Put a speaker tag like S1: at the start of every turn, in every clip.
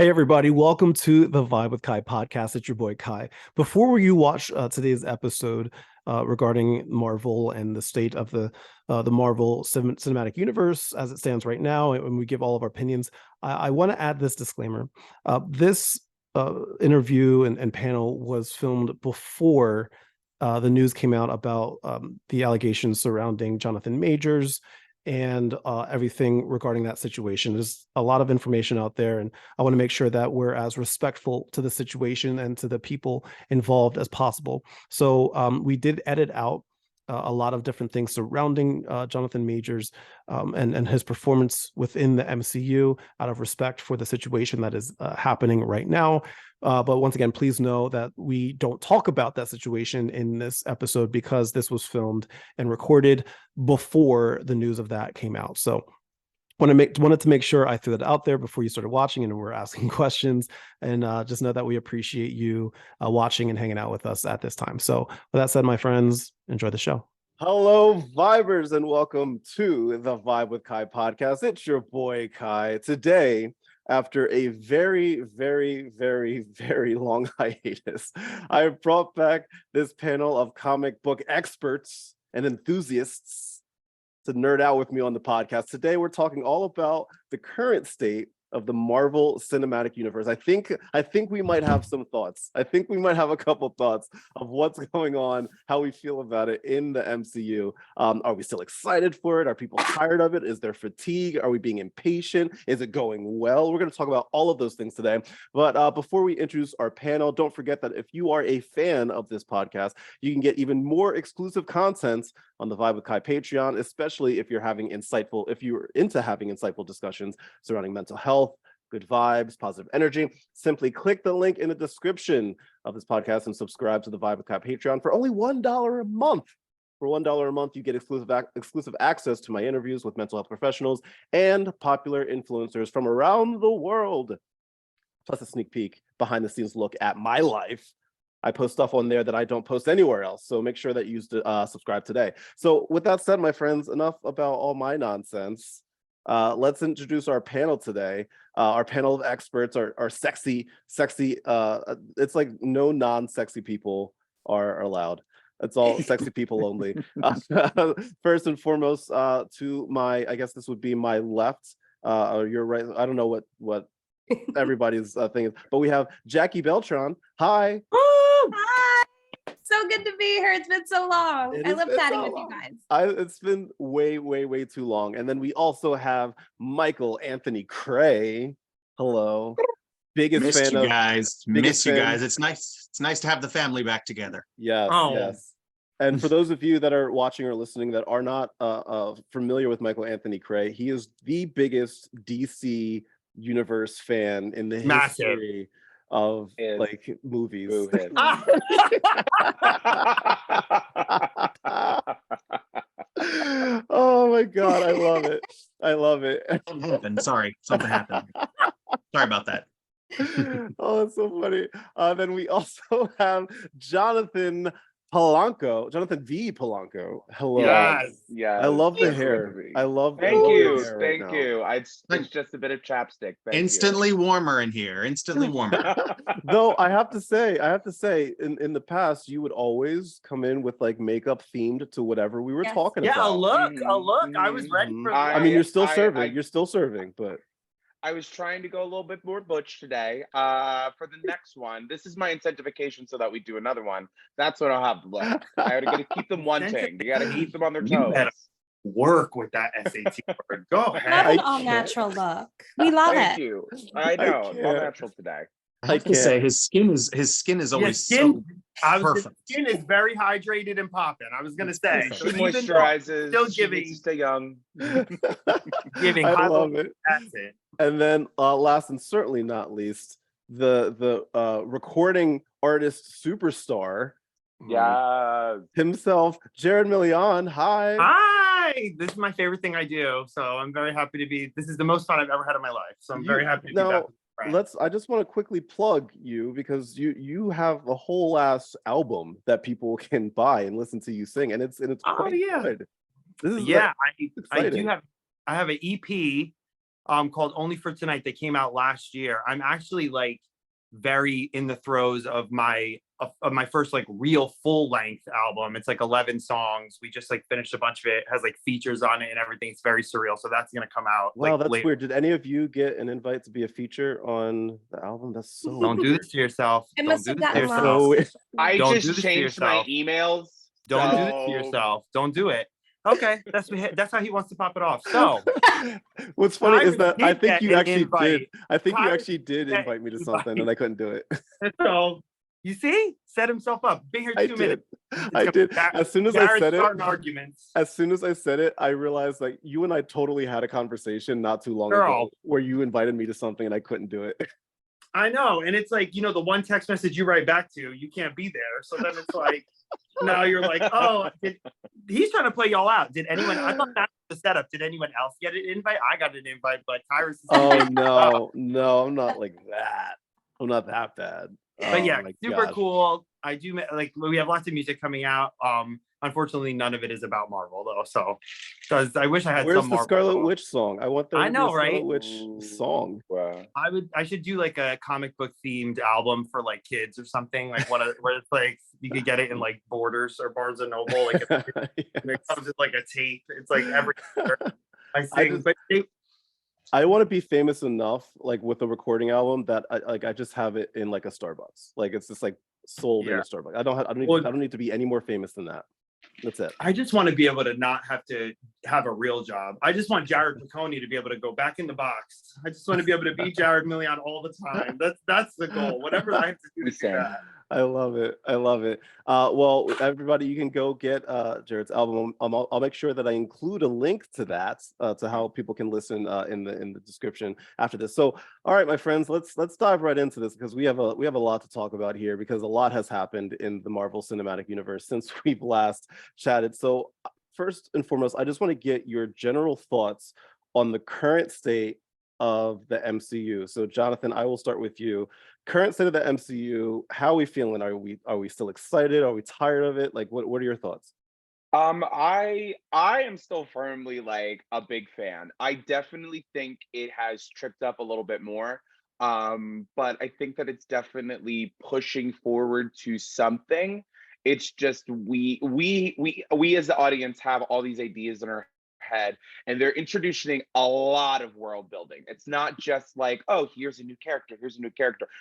S1: Hey everybody, welcome to the Vibe with Kai podcast. It's your boy Kai. Before you watch today's episode regarding Marvel and the state of the Marvel cinematic universe as it stands right now, and we give all of our opinions, I want to add this disclaimer. This interview and panel was filmed before the news came out about the allegations surrounding Jonathan Majors and everything regarding that situation. There's a lot of information out there, and I want to make sure that we're as respectful to the situation and to the people involved as possible. So we did edit out a lot of different things surrounding Jonathan Majors and his performance within the MCU out of respect for the situation that is happening right now. But once again, please know that we don't talk about that situation in this episode because this was filmed and recorded before the news of that came out. So wanted to make sure I threw that out there before you started watching and we're asking questions. And just know that we appreciate you watching and hanging out with us at this time. So with that said, my friends, enjoy the show.
S2: Hello, Vibers, and welcome to the Vibe with Kai podcast. It's your boy, Kai. Today, after a very, very, very, very long hiatus, I have brought back this panel of comic book experts and enthusiasts to nerd out with me on the podcast. Today, we're talking all about the current state of the Marvel Cinematic Universe. I think we might have some thoughts. I think we might have a couple thoughts of what's going on, how we feel about it in the MCU. Are we still excited for it? Are people tired of it? Is there fatigue? Are we being impatient? Is it going well? We're going to talk about all of those things today. But before we introduce our panel, don't forget that if you are a fan of this podcast, you can get even more exclusive content on the Vibe with Kai Patreon, especially if you're into having insightful discussions surrounding mental health, good vibes, positive energy. Simply click the link in the description of this podcast and subscribe to the Vibe with Kai Patreon for only $1 a month. For $1 a month, you get exclusive access to my interviews with mental health professionals and popular influencers from around the world, plus a sneak peek, behind the scenes look at my life. I post stuff on there that I don't post anywhere else, so make sure that you subscribe today. So with that said, my friends, enough about all my nonsense. Let's introduce our panel today. Our panel of experts are sexy. It's like no non-sexy people are allowed. It's all sexy people only. First and foremost, to my, I guess this would be my left, or your right. I don't know what everybody's thing is, but we have Jacqui Beltran. Hi.
S3: Hi. So good to be here. It's been so long. I love chatting with you guys.
S2: It's been way too long. And then we also have Michael Anthony Crea. Hello. Biggest fan of you guys.
S4: Miss you guys. It's nice to have the family back together.
S2: Yes. And for those of you that are watching or listening that are not familiar with Michael Anthony Crea, he is the biggest DC universe fan in the history of like movies. Oh my god, I love it.
S4: Something happened. Sorry about that.
S2: Oh, it's so funny. Then we also have Jonathan V. Polanco. Hello.
S5: Yes.
S2: I love the hair.
S5: Thank you. It's just a bit of chapstick.
S4: Instantly warmer in here. Instantly warmer.
S2: Though I have to say, in the past, you would always come in with like makeup themed to whatever we were talking about.
S6: Yeah, a look. I was ready for that.
S2: I mean, you're still serving, but
S5: I was trying to go a little bit more butch today. For the next one, this is my incentivification so that we do another one. That's what I'll have to look. I gotta keep them wanting. You gotta keep them on their toes.
S6: Work with that SAT word. Go ahead.
S3: Love an all-natural look. We love
S5: Thank
S3: it.
S5: you. I know. All natural today.
S4: I have to say his skin is always so perfect.
S6: The skin is very hydrated and popping. I was gonna say
S5: she moisturizes. Still giving. Stay young.
S6: Giving.
S2: I love it.
S6: That's it.
S2: And then last and certainly not least, the recording artist superstar.
S5: Yeah.
S2: Himself, Jared Milian.
S6: Hi. This is my favorite thing I do. So I'm very happy to be. This is the most fun I've ever had in my life. So I'm very happy to be back.
S2: I just want to quickly plug you because you have a whole ass album that people can buy and listen to you sing, and it's quite good.
S6: I have an EP called Only for Tonight that came out last year. I'm actually like very in the throes of my first like real full length album. It's like 11 songs. We just like finished a bunch of it. It has like features on it and everything. It's very surreal. So that's gonna come out.
S2: Wow,
S6: like,
S2: that's
S6: later.
S2: weird. Did any of you get an invite to be a feature on the album? That's so
S6: Don't do this to yourself.
S3: It
S6: Don't
S3: must
S6: do
S3: have
S6: this to
S3: gotten
S6: yourself.
S3: lost.
S5: I
S6: Don't do
S5: just
S6: this to
S5: changed my
S6: yourself.
S5: emails.
S6: Don't do this
S5: so-
S6: to yourself. Don't do it. Okay, that's how he wants to pop it off. So
S2: What's funny is
S6: Kyrus
S2: that I
S6: did
S2: think
S6: get
S2: you
S6: an
S2: actually did.
S6: invite.
S2: I think you
S6: Kyrus
S2: actually did
S6: get
S2: invite me to
S6: an
S2: something, and I couldn't do it.
S6: So you see, set himself up. Been here
S2: I
S6: 2
S2: did.
S6: minutes.
S2: I did. As soon as I said it,
S6: arguments.
S2: as soon as I said it, I realized like you and I totally had a conversation not too long
S6: Girl.
S2: ago where you invited me to something and I couldn't do it.
S6: I know, and it's like, you know, the one text message you write back to, you can't be there. So then it's like, now you're like, oh, he's trying to play y'all out. Did anyone? I thought that was the setup. Did anyone else get an invite? I got an invite, but Kyrus.
S2: Oh no, no, I'm not like that. I'm not that bad.
S6: But yeah,
S2: my
S6: super
S2: gosh.
S6: cool. I do like, we have lots of music coming out. Unfortunately, none of it is about Marvel though. So, because I wish I had
S2: Where's
S6: some
S2: the
S6: Marvel
S2: Scarlet
S6: songs.
S2: Witch song? I want there
S6: I
S2: to be
S6: know,
S2: a Scarlet
S6: right?
S2: Witch song.
S5: Wow.
S6: I should do like a comic book themed album for like kids or something, like one of where it's like you could get it in like Borders or Barnes and Noble, like it comes with like a tape. It's like every I sing, but
S2: I want to be famous enough, like with a recording album, that I just have it in like a Starbucks. Like it's just like sold in a Starbucks. I don't need to be any more famous than that. That's it.
S6: I just want to be able to not have to have a real job. I just want Jared Piccone to be able to go back in the box. I just want to be able to be Jared Milian all the time. That's the goal. Whatever I have to do to do that.
S2: I love it. I love it. Well, everybody, you can go get Jared's album. I'll make sure that I include a link to that, to how people can listen in the description after this. So, all right, my friends, let's dive right into this because we have a lot to talk about here because a lot has happened in the Marvel Cinematic Universe since we've last chatted. So, first and foremost, I just want to get your general thoughts on the current state of the MCU. So, Jonathan, I will start with you. Current state of the MCU, how are we feeling? Are we still excited? Are we tired of it? Like what are your thoughts?
S5: I am still firmly like a big fan. I definitely think it has tripped up a little bit more. But I think that it's definitely pushing forward to something. It's just we as the audience have all these ideas in our head and they're introducing a lot of world building. It's not just like, oh, here's a new character,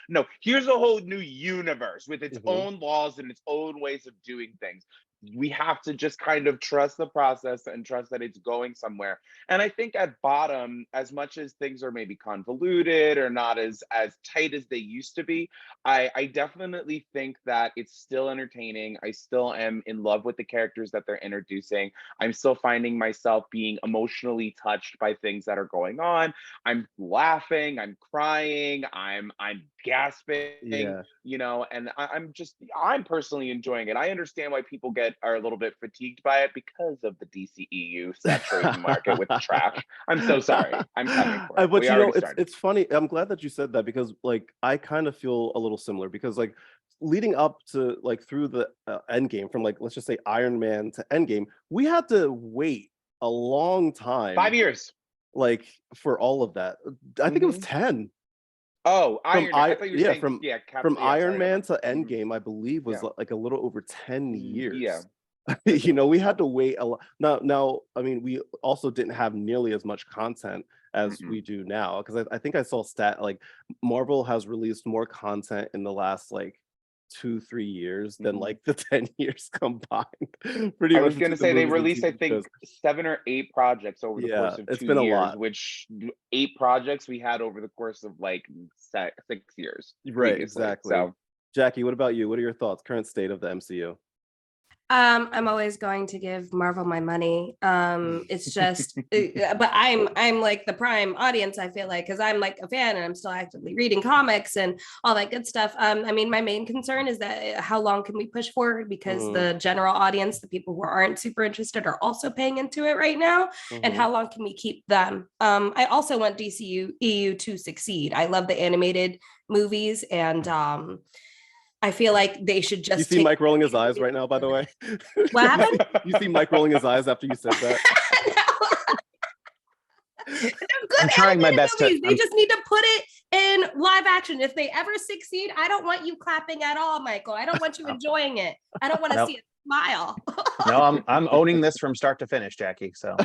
S5: no, here's a whole new universe with its own laws and its own ways of doing things. We have to just kind of trust the process and trust that it's going somewhere. And I think at bottom, as much as things are maybe convoluted or not as tight as they used to be, I definitely think that it's still entertaining. I still am in love with the characters that they're introducing. I'm still finding myself being emotionally touched by things that are going on. I'm laughing, I'm crying, I'm gasping, you know, and I'm personally enjoying it. I understand why people are a little bit fatigued by it because of the DCEU saturating the market with trash. I'm so sorry. I'm coming for it.
S2: But you know, it's funny. I'm glad that you said that because like I kind of feel a little similar because like leading up to like through the Endgame, from like let's just say Iron Man to Endgame, we had to wait a long time,
S5: 5 years,
S2: like for all of that. I think it was 10.
S5: Oh, Iron Man. I thought you were saying,
S2: from Iron Man to Endgame, I believe was like a little over 10 years.
S5: Yeah.
S2: You know, we had to wait a lot. Now, I mean, we also didn't have nearly as much content as we do now because I think I saw stat like Marvel has released more content in the last like 2-3 years than like the 10 years combined.
S5: I was going to say they released, I think, 7 or 8 projects over the course of 2 years.
S2: It's been a lot.
S5: Which 8 projects we had over the course of like 6 years.
S2: Right,
S5: previously.
S2: exactly.
S5: So,
S2: Jacqui, what about you? What are your thoughts? Current state of the MCU?
S3: I'm always going to give Marvel my money. It's just, but I'm like the prime audience, I feel like, because I'm like a fan and I'm still actively reading comics and all that good stuff. I mean, my main concern is that how long can we push forward? Because the general audience, the people who aren't super interested, are also paying into it right now. And how long can we keep them? I also want DCU to succeed. I love the animated movies and I feel like they should just.
S2: You see Mike rolling his eyes right now, by the way.
S3: What happened?
S2: You see Mike rolling his eyes after you said that.
S3: They're good
S4: I'm trying my
S3: animated
S4: best to-
S3: movies. They just need to put it in live action. If they ever succeed, I don't want you clapping at all, Michael. I don't want you enjoying it. I don't want to
S4: Nope.
S3: see a smile.
S4: No, I'm owning this from start to finish, Jacqui. So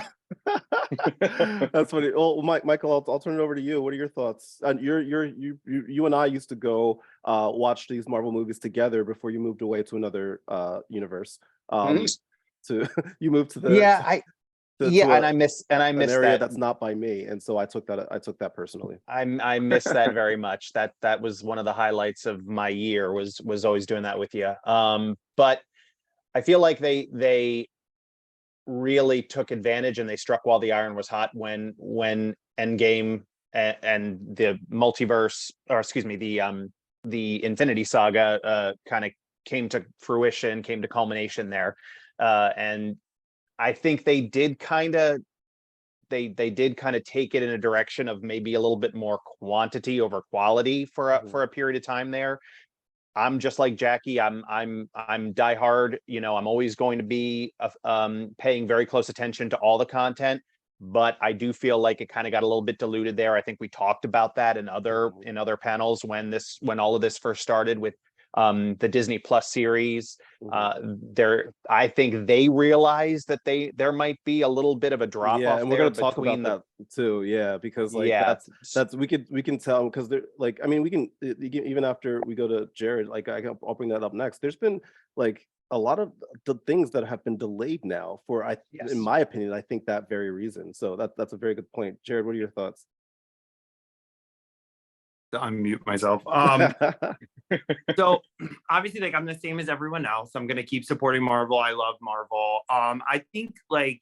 S2: That's funny. Oh, Michael, I'll turn it over to you. What are your thoughts? You and I used to go watch these Marvel movies together before you moved away to another universe. To you moved to the
S4: and I miss
S2: an area
S4: that.
S2: that's not by me, and so I took that personally.
S4: I miss that very much. That was one of the highlights of my year was always doing that with you. But I feel like they really took advantage and they struck while the iron was hot when Endgame and the multiverse, or excuse me, the Infinity Saga kind of came to fruition, came to culmination there. And I think they did kind of take it in a direction of maybe a little bit more quantity over quality for a period of time there. I'm just like Jacqui. I'm diehard. You know, I'm always going to be paying very close attention to all the content, but I do feel like it kind of got a little bit diluted there. I think we talked about that in other panels when all of this first started with the Disney Plus series. I think they realized that there might be a little bit of a drop off.
S2: And we're going to talk about that too. Yeah, because like that's we can tell, because they're like, I mean, we can even after we go to Jared, like I'll bring that up next. There's been like a lot of the things that have been delayed now for in my opinion, I think that very reason. So that's a very good point. Jared, what are your thoughts?
S6: To unmute myself. So obviously, like, I'm the same as everyone else. I'm gonna keep supporting Marvel. I love Marvel. I think like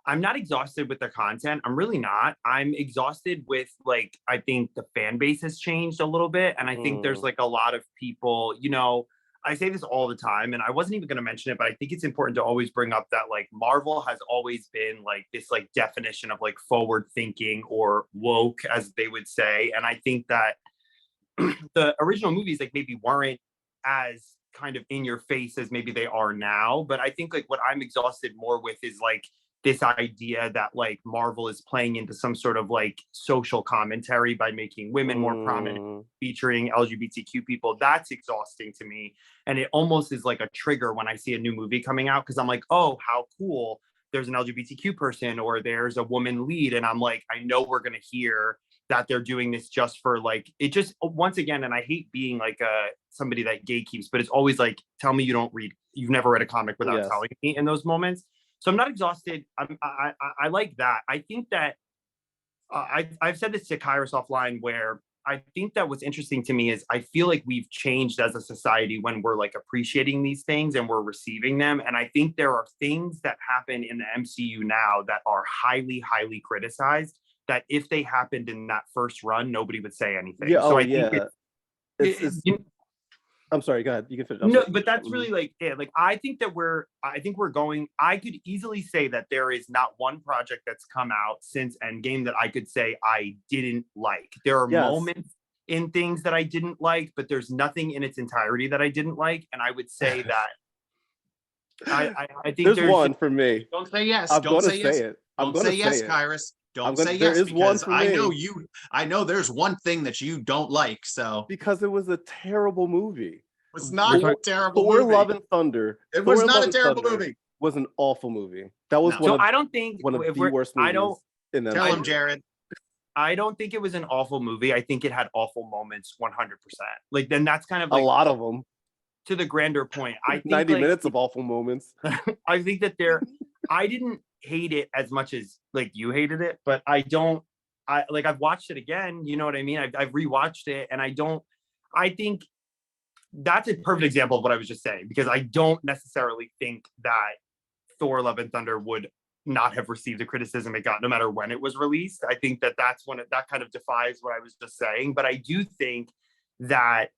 S6: I'm not exhausted with the content. I'm really not. I'm exhausted with, like, I think the fan base has changed a little bit, and I think there's like a lot of people, you know, I say this all the time, and I wasn't even going to mention it, but I think it's important to always bring up that like Marvel has always been like this like definition of like forward thinking or woke, as they would say. And I think that the original movies like maybe weren't as kind of in your face as maybe they are now. But I think like what I'm exhausted more with is like this idea that like Marvel is playing into some sort of like social commentary by making women more prominent, featuring LGBTQ people. That's exhausting to me. And it almost is like a trigger when I see a new movie coming out, because I'm like, oh, how cool. There's an LGBTQ person or there's a woman lead. And I'm like, I know we're going to hear that they're doing this just for like, it just, once again, and I hate being like somebody that gatekeeps, but it's always like, tell me you've never read a comic without telling me in those moments. So I'm not exhausted. I like that. I think that I've said this to Kyrus offline, where I think that what's interesting to me is I feel like we've changed as a society when we're like appreciating these things and we're receiving them. And I think there are things that happen in the MCU now that are highly, highly criticized, that if they happened in that first run, nobody would say anything.
S2: Yeah,
S6: so I think
S2: I'm sorry, go ahead. You can finish.
S6: No, but that's really like, yeah, like I think we're going, I could easily say that there is not one project that's come out since Endgame that I could say I didn't like. There are moments in things that I didn't like, but there's nothing in its entirety that I didn't like. And I would say that I think
S2: there's one for me.
S4: Don't say yes.
S2: Don't say it.
S4: Don't say yes, Kyrus. Don't say yes, because I know there's one thing that you don't like. So
S2: because it was a terrible movie.
S4: It's not a terrible movie.
S2: Thor: Love and Thunder.
S4: It was not a terrible movie.
S2: Was an awful movie. That was
S6: I don't think
S2: one of the worst movies.
S4: Tell him, Jared.
S6: I don't think it was an awful movie. I think it had awful moments, 100%. Like, then that's kind of like
S2: a lot of them.
S6: To the grander point, I think
S2: 90 minutes of awful moments.
S6: I think that I didn't hate it as much as like you hated it, but I've watched it again, you know what I mean? I've rewatched it, and I think that's a perfect example of what I was just saying, because I don't necessarily think that Thor: Love and Thunder would not have received the criticism it got no matter when it was released. I think that that's when that kind of defies what I was just saying. But I do think that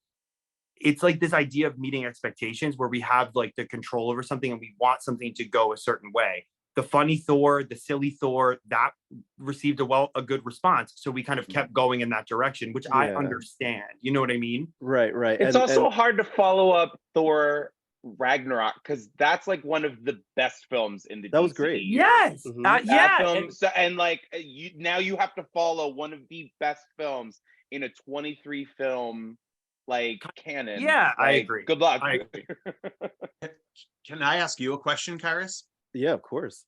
S6: it's like this idea of meeting expectations, where we have like the control over something and we want something to go a certain way. The funny Thor, the silly Thor, that received a good response. So we kind of kept going in that direction, which I understand. You know what I mean?
S2: Right.
S5: It's also hard to follow up Thor Ragnarok, because that's like one of the best films in the
S2: That was
S5: DCEU.
S2: great.
S6: Yes.
S2: Mhm.
S5: That
S6: Yeah.
S5: film, so, and like you have to follow one of the best films in a 23 film like canon.
S6: Yeah, I
S5: Like,
S6: agree.
S5: Good luck.
S6: I agree.
S7: Can I ask you a question, Kyrus?
S2: Yeah, of course.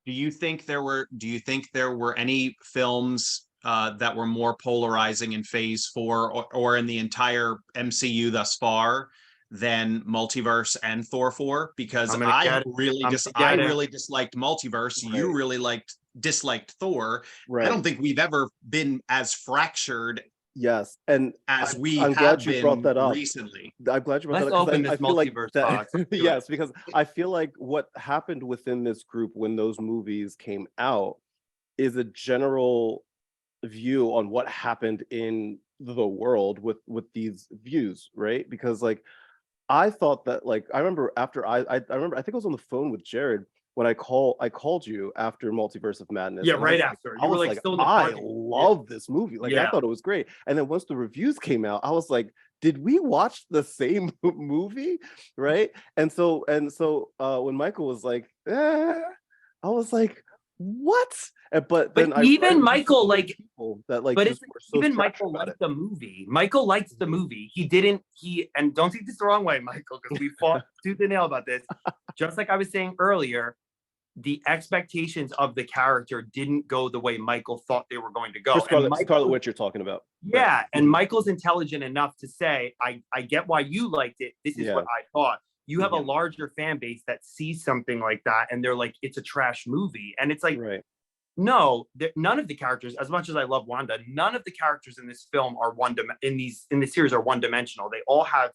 S7: Do you think there were any films that were more polarizing in Phase 4 or in the entire MCU thus far than Multiverse and Thor 4? Because I really disliked Multiverse.
S2: Right.
S7: You really disliked Thor.
S2: Right.
S7: I don't think we've ever been as fractured
S2: Yes, and
S7: as we
S2: I'm
S7: have
S2: glad you brought
S7: been
S2: that up.
S7: recently.
S2: I'm glad you brought
S6: Let's
S2: that up
S6: open
S2: because
S6: this
S2: I feel like
S6: multiverse
S2: that,
S6: box. Do it.
S2: yes, because I feel like what happened within this group when those movies came out is a general view on what happened in the world with these views, right? Because like I thought that like I remember after I remember I think I was on the phone with Jared when I called you after Multiverse of Madness.
S6: Yeah,
S2: and I
S6: right
S2: was
S6: after.
S2: I
S6: You were
S2: was
S6: like
S2: like,
S6: still in the
S2: I
S6: project.
S2: love this movie. Like I
S6: Yeah.
S2: thought it was great. And then once the reviews came out, I was like, did we watch the same movie? Right. And so when Michael was like, I was like, what? But then I
S6: even
S2: read
S6: Michael,
S2: so many
S6: like,
S2: people that like
S6: but
S2: just
S6: it's
S2: were so
S6: even
S2: trash
S6: Michael
S2: about
S6: liked
S2: it.
S6: the movie. Michael liked the movie. And don't take this the wrong way, Michael, because we fought tooth and nail about this. Just like I was saying earlier, the expectations of the character didn't go the way Michael thought they were going to go.
S2: For Scarlet Witch you're talking about.
S6: Yeah,
S2: Right.
S6: and Michael's intelligent enough to say, I get why you liked it. This is what I thought. You have a larger fan base that sees something like that and they're like, it's a trash movie. And it's like,
S2: right.
S6: No, none of the characters, as much as I love Wanda, none of the characters in this film are in this series are one-dimensional. They all have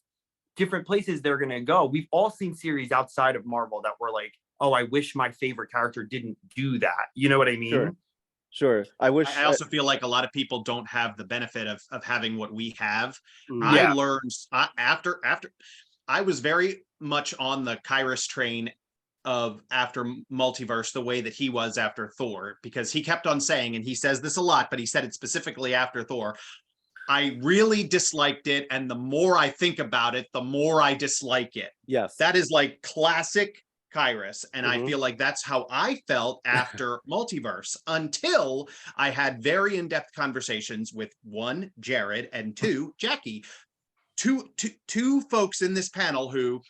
S6: different places they're gonna go. We've all seen series outside of Marvel that were like, oh, I wish my favorite character didn't do that. You know what I mean?
S2: Sure. I wish
S7: I also feel like a lot of people don't have the benefit of having what we have.
S2: Yeah.
S7: I learned after I was very much on the Kyrus train of after Multiverse the way that he was after Thor, because he kept on saying, and he says this a lot, but he said it specifically after Thor, I really disliked it, and the more I think about it, the more I dislike it.
S2: Yes.
S7: That is like classic Kyrus, and I feel like that's how I felt after Multiverse, until I had very in-depth conversations with one, Jared, and two, Jacqui, two folks in this panel who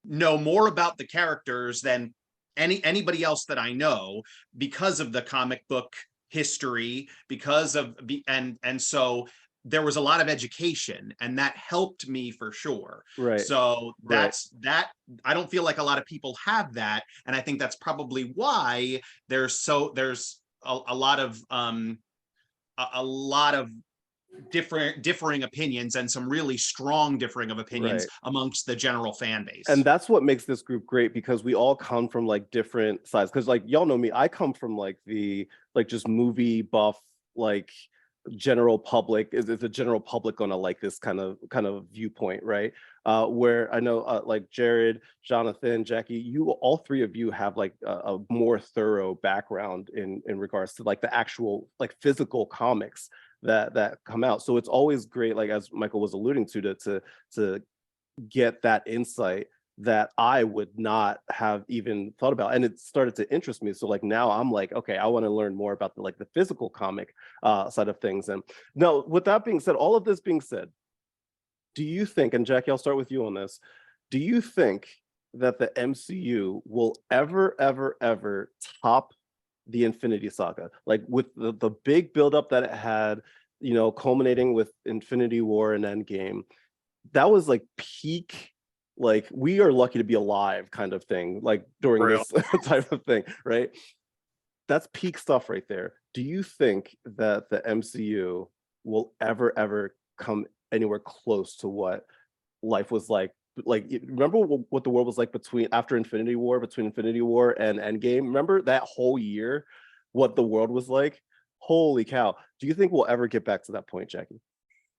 S7: know more about the characters than anybody else that I know, because of the comic book history, because of and so there was a lot of education, and that helped me for sure.
S2: Right.
S7: So that's that. I don't feel like a lot of people have that, and I think that's probably why there's a lot of differing opinions, and some really strong differing of opinions amongst the general fan base.
S2: And that's what makes this group great, because we all come from like different sides. Because like y'all know me, I come from like the just movie buff, like general public. Is the general public gonna like this kind of viewpoint, right? Where I know like Jared, Jonathan, Jacqui, you all three of you have like a more thorough background in regards to like the actual like physical comics that come out. So it's always great, like as Michael was alluding to get that insight that I would not have even thought about, and it started to interest me. So like now I'm like, okay, I want to learn more about the physical comic side of things. And no, with that being said, all of this being said, do you think, and Jacqui, I'll start with you on this, do you think that the MCU will ever top the Infinity Saga, like with the big buildup that it had, you know, culminating with Infinity War and Endgame? That was like peak, like we are lucky to be alive kind of thing, like during this type of thing, right? That's peak stuff right there. Do you think that the MCU will ever come anywhere close to what life was like? Like, remember what the world was like after Infinity War, between Infinity War and Endgame? Remember that whole year, what the world was like? Holy cow. Do you think we'll ever get back to that point, Jacqui?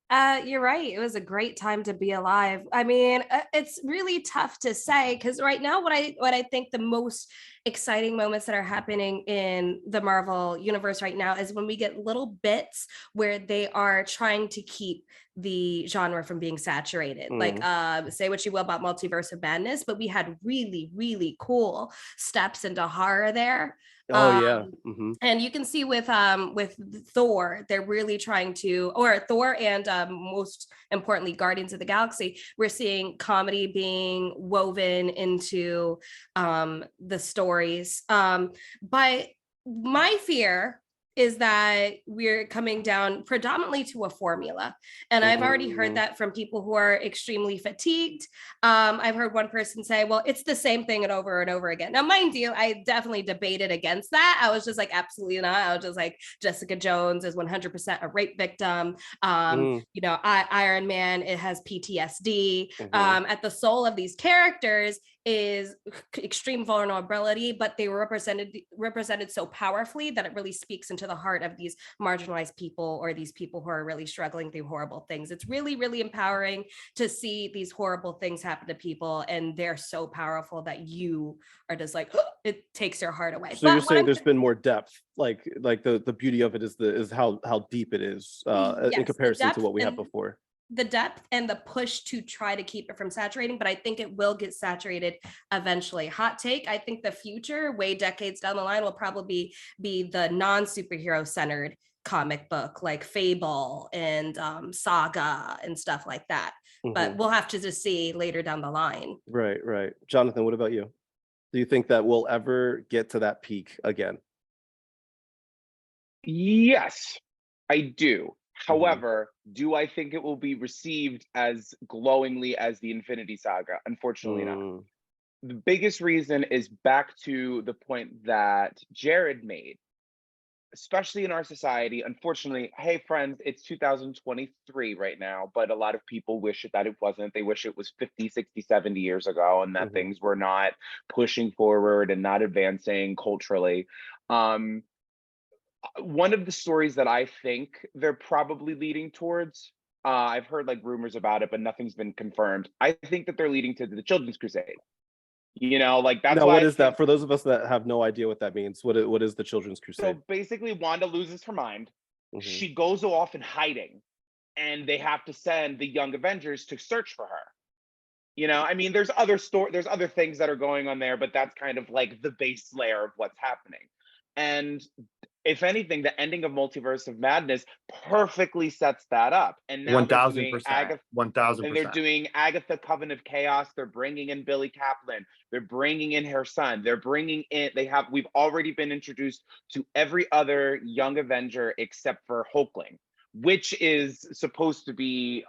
S3: You're right. It was a great time to be alive. I mean, it's really tough to say because right now, what I think the most exciting moments that are happening in the Marvel universe right now is when we get little bits where they are trying to keep the genre from being saturated. Like, say what you will about Multiverse of Madness, but we had really, really cool steps into horror there.
S2: Oh yeah.
S3: And you can see with Thor, they're really trying to, or Thor and most importantly Guardians of the Galaxy, we're seeing comedy being woven into the stories, but my fear is that we're coming down predominantly to a formula. And I've already heard that from people who are extremely fatigued. I've heard one person say, well, it's the same thing and over again. Now, mind you, I definitely debated against that. I was just like, absolutely not. I was just like, Jessica Jones is 100% a rape victim. You know, Iron Man, it has PTSD. At the soul of these characters is extreme vulnerability, but they were represented so powerfully that it really speaks into the heart of these marginalized people or these people who are really struggling through horrible things. It's really, really empowering to see these horrible things happen to people, and they're so powerful that you are just like, oh, it takes your heart away.
S2: So you're saying there's been more depth, like the beauty of it is how deep it is in comparison to what we had before.
S3: The depth and the push to try to keep it from saturating, but I think it will get saturated eventually. Hot take, I think the future, way decades down the line, will probably be the non-superhero centered comic book, like Fable and Saga and stuff like that. But we'll have to just see later down the line.
S2: Right. Jonathan, what about you? Do you think that we'll ever get to that peak again?
S5: Yes, I do. However, do I think it will be received as glowingly as the Infinity Saga? Unfortunately not. The biggest reason is back to the point that Jared made, especially in our society. Unfortunately, hey friends, it's 2023 right now, but a lot of people wish that it wasn't. They wish it was 50, 60, 70 years ago and that things were not pushing forward and not advancing culturally. One of the stories that I think they're probably leading towards, I've heard like rumors about it, but nothing's been confirmed. I think that they're leading to the Children's Crusade. You know, like that's
S2: now, what is that for those of us that have no idea what that means? What is the Children's Crusade?
S5: So basically, Wanda loses her mind. She goes off in hiding, and they have to send the Young Avengers to search for her. You know, I mean, there's other things that are going on there, but that's kind of like the base layer of what's happening. And if anything, the ending of Multiverse of Madness perfectly sets that up. And now
S6: 1000%. 1000%.
S5: And they're doing Agatha Coven of Chaos. They're bringing in Billy Kaplan. They're bringing in her son. They're bringing in. We've already been introduced to every other Young Avenger except for Hulkling, which is supposed to be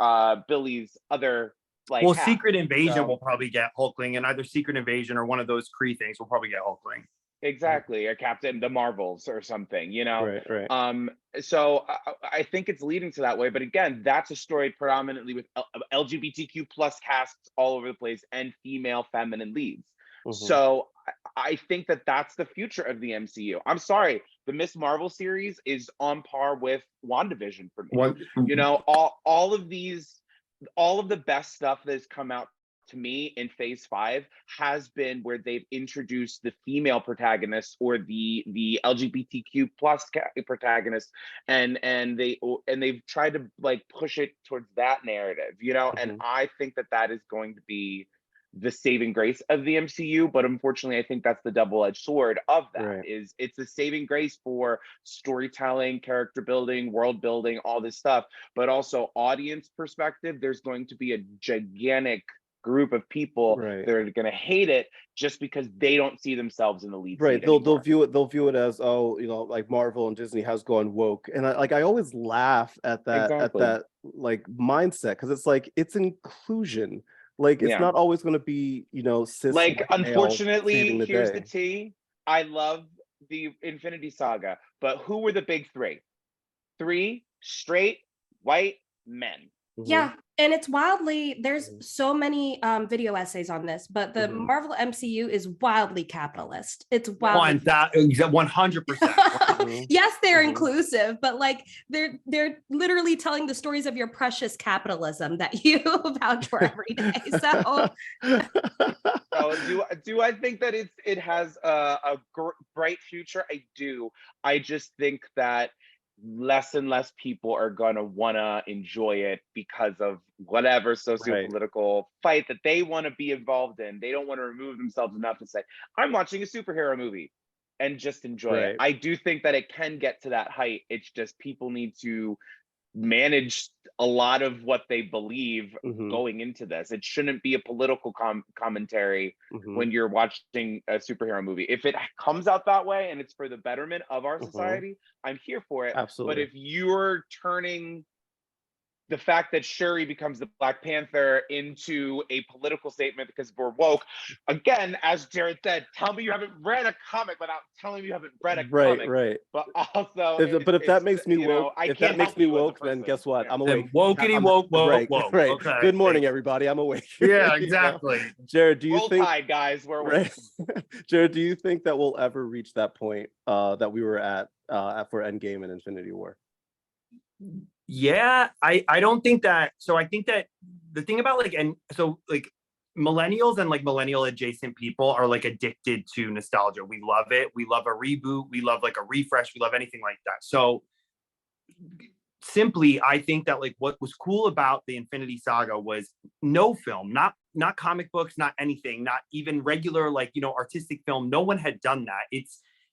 S5: Billy's other.
S6: Well, Secret Invasion will probably get Hulkling, and either Secret Invasion or one of those Kree things will probably get Hulkling.
S5: Exactly, or Captain the Marvels or something, you know.
S2: Right.
S5: So I think it's leading to that way, but again, that's a story predominantly with LGBTQ plus casts all over the place and female feminine leads. So I think that that's the future of the MCU. I'm sorry, the Miss Marvel series is on par with WandaVision for me. You know, all of the best stuff that has come out to me in phase 5 has been where they've introduced the female protagonist or the LGBTQ plus protagonist, and they've tried to like push it towards that narrative, you know. And I think that is going to be the saving grace of the MCU, but unfortunately I think that's the double-edged sword of that. Is it's a saving grace for storytelling, character building, world building, all this stuff, but also audience perspective. There's going to be a gigantic group of people that are going to hate it just because they don't see themselves in the lead.
S2: They'll view it as, oh, you know, like Marvel and Disney has gone woke, and I always laugh at that at that like mindset, because it's like it's inclusion. Like it's not always going to be, you know, cis.
S5: Like unfortunately, here's the tea. I love the Infinity Saga, but who were the big three? 3 straight white men.
S3: Yeah, and it's wildly, there's so many video essays on this, but the Marvel MCU is wildly capitalist. It's wildly
S6: 100%.
S3: yes, they're
S2: Mhm.
S3: inclusive, but like they're literally telling the stories of your precious capitalism that you vouch for every day. So
S5: So do I think that it has a bright future? I do. I just think that less and less people are gonna wanna enjoy it because of whatever
S2: Right.
S5: socio-political fight that they want to be involved in. They don't want to remove themselves enough to say, I'm watching a superhero movie and just enjoy it.
S2: Right.
S5: I do think that it can get to that height. It's just people need to manage a lot of what they believe
S2: Mhm.
S5: going into this. It shouldn't be a political commentary
S2: Mhm.
S5: when you're watching a superhero movie. If it comes out that way and it's for the betterment of our
S2: Mhm.
S5: society, I'm here for it. But
S2: Absolutely.
S5: if you're turning the fact that Shuri becomes the Black Panther into a political statement because we're woke, again, as Jared said, tell me you haven't read a comic without telling me you haven't read a
S2: Right.
S5: comic.
S2: Right.
S5: But also,
S2: But if that
S5: it's
S2: makes me
S5: you
S2: woke,
S5: know, I
S2: if that
S5: can't
S2: makes
S5: help
S2: me
S5: you as a
S2: woke, then
S5: person.
S2: guess what?
S5: Yeah.
S2: I'm
S6: Then
S2: awake.
S6: wokety
S2: I'm
S6: woke,
S2: right.
S6: woke.
S2: Right.
S6: Okay.
S2: Good morning, everybody. I'm awake.
S6: Yeah,
S2: You know?
S6: exactly.
S2: Jared, do you
S5: Roll
S2: think?
S5: Tide, guys. We're
S2: Right. Jared, do you think that we'll ever reach that point that we were at for Endgame and Infinity War?
S6: Yeah, I don't think that. So I think that the thing about like, and so like millennials and like millennial adjacent people are like addicted to nostalgia. We love it. We love a reboot. We love like a refresh. We love anything like that. So simply, I think that like what was cool about the Infinity Saga was no film, not comic books, not anything, not even regular like, you know, artistic film. No one had done that.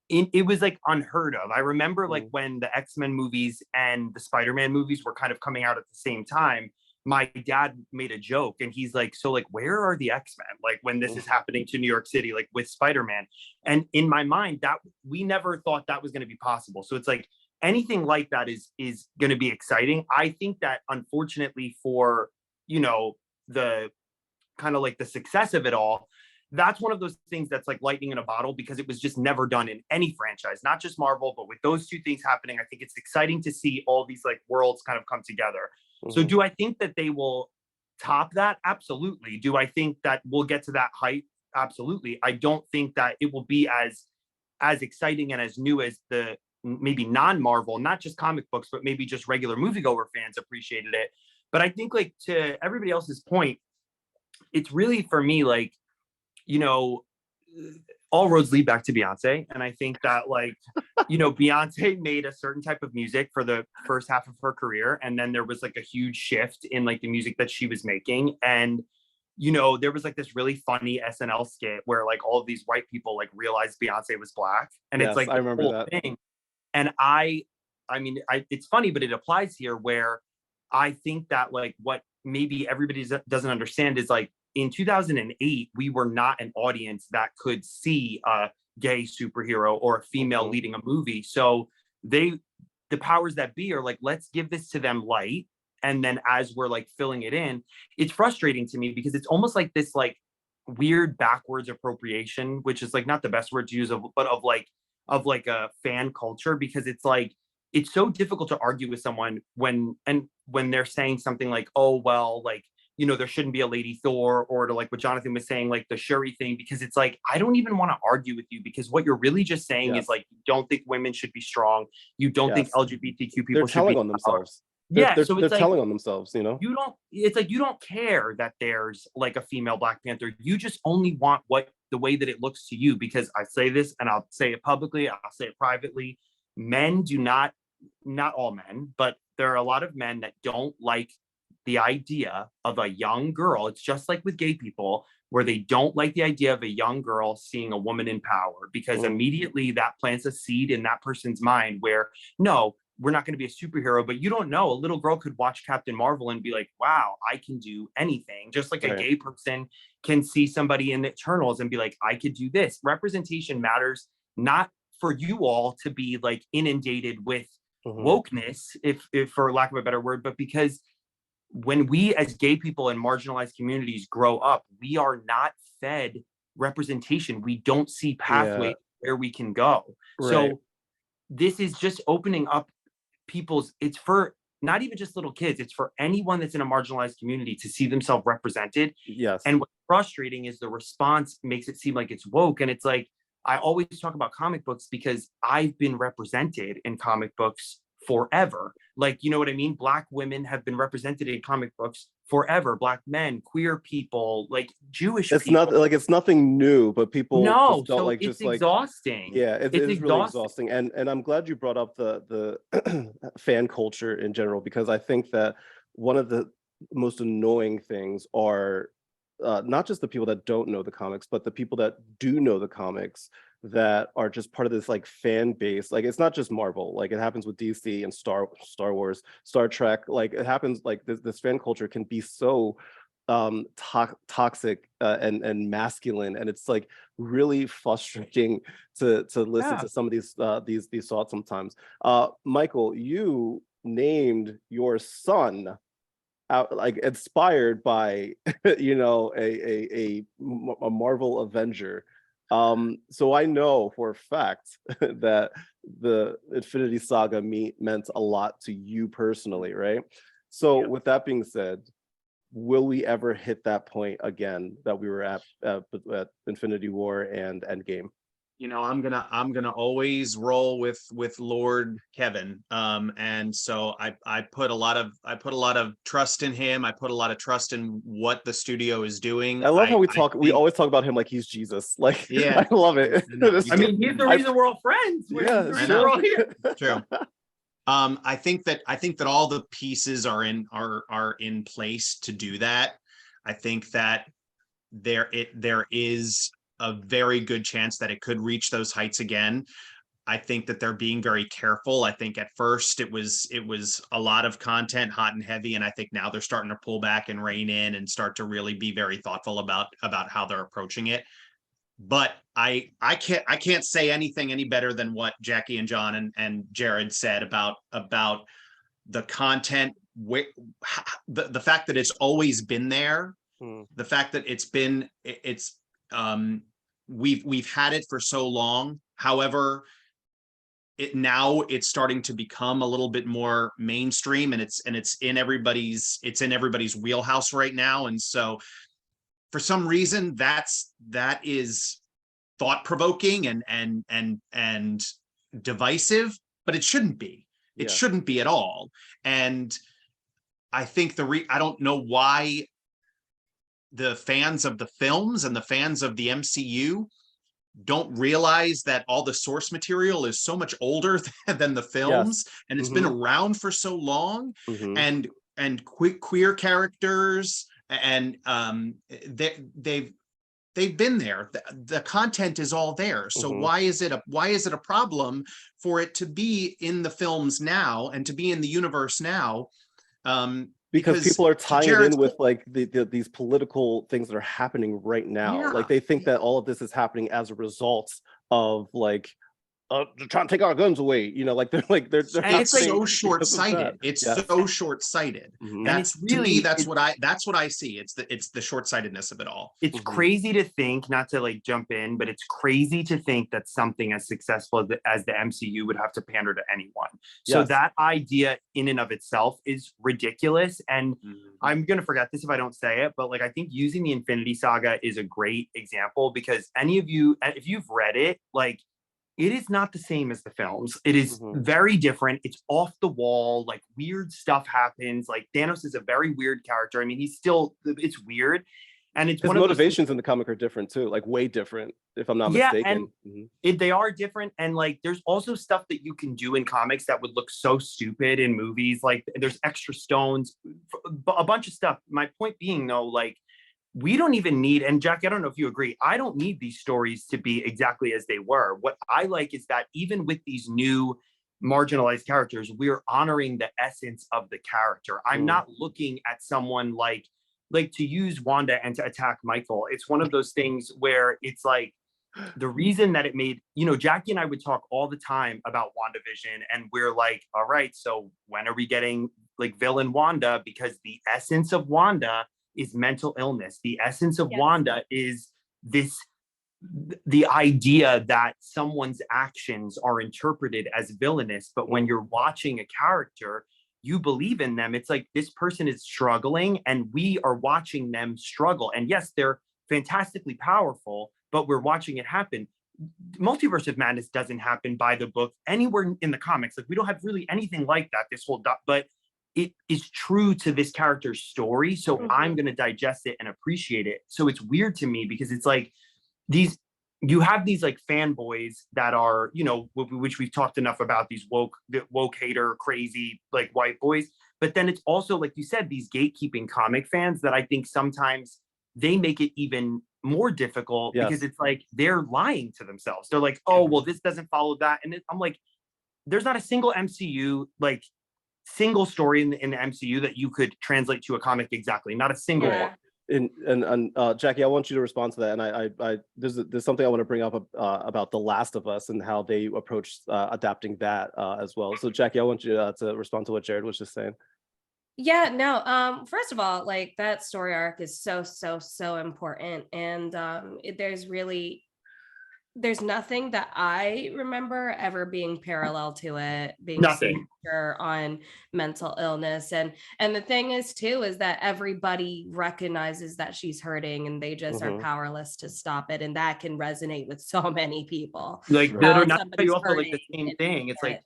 S6: It was like unheard of. I remember like when the X-Men movies and the Spider-Man movies were kind of coming out at the same time, my dad made a joke and he's like, so like, where are the X-Men? Like when this is happening to New York City, like with Spider-Man. And in my mind, that we never thought that was going to be possible. So it's like anything like that is going to be exciting. I think that unfortunately for, you know, the kind of like the success of it all, that's one of those things that's like lightning in a bottle because it was just never done in any franchise, not just Marvel, but with those two things happening, I think it's exciting to see all these like worlds kind of come together. So do I think that they will top that? Absolutely. Do I think that we'll get to that height? Absolutely. I don't think that it will be as exciting and as new as the maybe non-Marvel, not just comic books, but maybe just regular moviegoer fans appreciated it. But I think like to everybody else's point, it's really for me, like, you know, all roads lead back to Beyonce. And I think that like, you know, Beyonce made a certain type of music for the first half of her career. And then there was like a huge shift in like the music that she was making. And, you know, there was like this really funny SNL skit where like all of these white people like realized Beyonce was Black. And
S2: Yes,
S6: it's like
S2: I remember
S6: whole
S2: that.
S6: thing. And I mean, it's funny, but it applies here where I think that like what maybe everybody doesn't understand is like in 2008, we were not an audience that could see a gay superhero or a female leading a movie. So the powers that be are like, let's give this to them light. And then as we're like filling it in, it's frustrating to me because it's almost like this like weird backwards appropriation, which is like not the best word to use, but of like a fan culture, because it's like it's so difficult to argue with someone when they're saying something like, oh well, like, you know, there shouldn't be a Lady Thor, or to like what Jonathan was saying, like the Shuri thing, because it's like I don't even want to argue with you, because what you're really just saying is like you don't think women should be strong, you don't think LGBTQ people
S2: They're
S6: should
S2: telling
S6: be
S2: on themselves.
S6: Yeah,
S2: They're,
S6: so
S2: they're
S6: it's like
S2: telling on themselves, you know.
S6: you don't, it's like you don't care that there's like a female Black Panther. You just only want what the way that it looks to you, because I say this and I'll say it publicly, I'll say it privately. Men do not all men, but there are a lot of men that don't like the idea of a young girl. It's just like with gay people, where they don't like the idea of a young girl seeing a woman in power, because immediately that plants a seed in that person's mind where, no, we're not going to be a superhero. But you don't know, a little girl could watch Captain Marvel and be like, wow, I can do anything. Just like a gay person can see somebody in the Eternals and be like, I could do this. Representation matters, not for you all to be like inundated with wokeness, if for lack of a better word, but because when we as gay people in marginalized communities grow up, we are not fed representation. We don't see pathways where we can go. So this is just opening up it's for not even just little kids, it's for anyone that's in a marginalized community to see themselves represented.
S2: Yes.
S6: And what's frustrating is the response makes it seem like it's woke. And it's like, I always talk about comic books because I've been represented in comic books forever. Like, you know what I mean? Black women have been represented in comic books forever. Black men, queer people, like Jewish
S2: It's
S6: people.
S2: not like it's nothing new, but people
S6: No,
S2: just don't
S6: so
S2: like
S6: it's
S2: just like
S6: exhausting.
S2: yeah,
S6: It's
S2: it is really
S6: exhausting.
S2: exhausting. And I'm glad you brought up the fan culture in general, because I think that one of the most annoying things are not just the people that don't know the comics, but the people that do know the comics that are just part of this like fan base. Like it's not just Marvel, like it happens with DC and Star Wars, Star Trek. Like it happens like this fan culture can be so toxic and masculine, and it's like really frustrating to listen
S6: Yeah.
S2: to some of these thoughts sometimes. Michael, you named your son out like inspired by you know a Marvel Avenger. So I know for a fact that the Infinity Saga meant a lot to you personally, right? So
S6: Yeah.
S2: with that being said, will we ever hit that point again that we were at Infinity War and Endgame?
S7: You know, I'm gonna always roll with Lord Kevin. And so I put a lot of trust in him. I put a lot of trust in what the studio is doing.
S2: I love how we
S7: think,
S2: always talk about him like he's Jesus. Like,
S7: yeah,
S2: I love it.
S7: no,
S6: I mean, he's the reason we're all friends.
S2: Yeah,
S6: He's the
S7: I
S6: reason
S7: know.
S6: we're all here.
S7: True. I think that all the pieces are in place to do that. I think that there is a very good chance that it could reach those heights again. I think that they're being very careful. I think at first it was a lot of content, hot and heavy, and I think now they're starting to pull back and rein in and start to really be very thoughtful about how they're approaching it. But I can't say anything any better than what Jacqui and John and Jared said about the content, the fact that it's always been there, the fact that we've had it for so long. However, it's starting to become a little bit more mainstream, and it's in everybody's wheelhouse right now. And so for some reason that is thought-provoking and divisive, but it shouldn't be. It shouldn't be at all. And I think I don't know why the fans of the films and the fans of the MCU don't realize that all the source material is so much older than the films, and it's been around for so long, and queer characters, and they've been there. The content is all there. So why is it a problem for it to be in the films now and to be in the universe now?
S2: Because people are tying it in with like these political things that are happening right now.
S7: Yeah.
S2: Like they think that all of this is happening as a result of like they're trying to take our guns away. You know, like they're
S7: it's so short-sighted. It's so short-sighted. That's really, to me, that's what I see. It's the short-sightedness of it all.
S6: It's crazy to think, not to like jump in, but it's crazy to think that something as successful as the MCU would have to pander to anyone. So that idea in and of itself is ridiculous. And I'm going to forget this if I don't say it, but like, I think using the Infinity Saga is a great example, because any of you, if you've read it, like, it is not the same as the films. It is very different. It's off the wall. Like weird stuff happens. Like Thanos is a very weird character. I mean, it's weird. And it's
S2: his motivations in the comic are different too, like way different, if I'm not mistaken.
S6: And they are different. And like, there's also stuff that you can do in comics that would look so stupid in movies. Like there's extra stones, a bunch of stuff. My point being though, like, we don't even need, and Jacqui, I don't know if you agree, I don't need these stories to be exactly as they were. What I like is that even with these new marginalized characters, we're honoring the essence of the character. I'm not looking at someone like to use Wanda and to attack Michael. It's one of those things where it's like, the reason that it made, you know, Jacqui and I would talk all the time about WandaVision, and we're like, all right, so when are we getting like villain Wanda? Because the essence of Wanda is mental illness. The essence of Wanda is the idea that someone's actions are interpreted as villainous, but when you're watching a character, you believe in them. It's like, this person is struggling and we are watching them struggle. And yes, they're fantastically powerful, but we're watching it happen. Multiverse of Madness doesn't happen by the book anywhere in the comics. Like we don't have really anything like that. This whole but it is true to this character's story. So I'm going to digest it and appreciate it. So it's weird to me because it's like you have these like fanboys that are, you know, which we've talked enough about, these woke hater, crazy, like white boys. But then it's also, like you said, these gatekeeping comic fans that I think sometimes they make it even more difficult because it's like they're lying to themselves. They're like, oh, well, this doesn't follow that. And I'm like, there's not a single MCU, like single story in the MCU that you could translate to a comic exactly. Not a single one.
S2: And Jacqui, I want you to respond to that. And I there's something I want to bring up about The Last of Us and how they approached adapting that as well. So Jacqui, I want you to respond to what Jared was just saying.
S3: Yeah, no. First of all, like that story arc is so important, and there's nothing that I remember ever being parallel to it, being
S6: nothing
S3: on mental illness. And the thing is too, is that everybody recognizes that she's hurting and they just are powerless to stop it. And that can resonate with so many people.
S6: Like, you also like the same thing. It's like,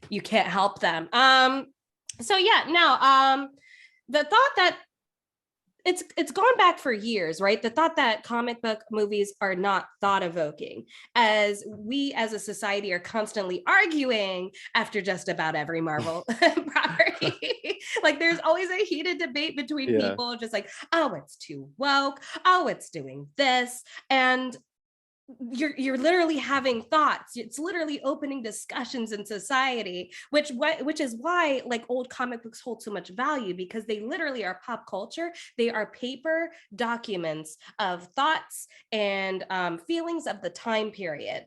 S3: you can't help them. So yeah, now, the thought that it's gone back for years, right? The thought that comic book movies are not thought evoking, as we as a society are constantly arguing after just about every Marvel property. Like there's always a heated debate between people, just like, oh, it's too woke. Oh, it's doing this. And you're literally having thoughts. It's literally opening discussions in society, which is why like old comic books hold so much value, because they literally are pop culture. They are paper documents of thoughts and feelings of the time period.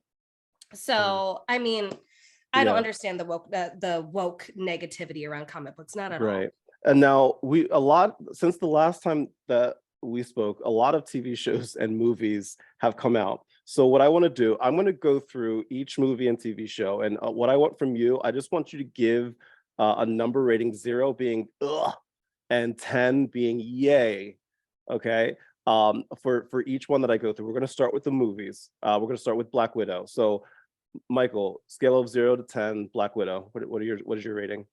S3: So I mean, I don't understand the woke negativity around comic books, not at all.
S2: Right. And now since the last time that we spoke, a lot of TV shows and movies have come out. So what I want to do, I'm going to go through each movie and TV show. And what I want from you, I just want you to give a number rating, 0 being ugh, and 10 being yay. Okay. For each one that I go through, we're going to start with the movies. We're going to start with Black Widow. So Michael, scale of 0 to 10, Black Widow. What is your rating?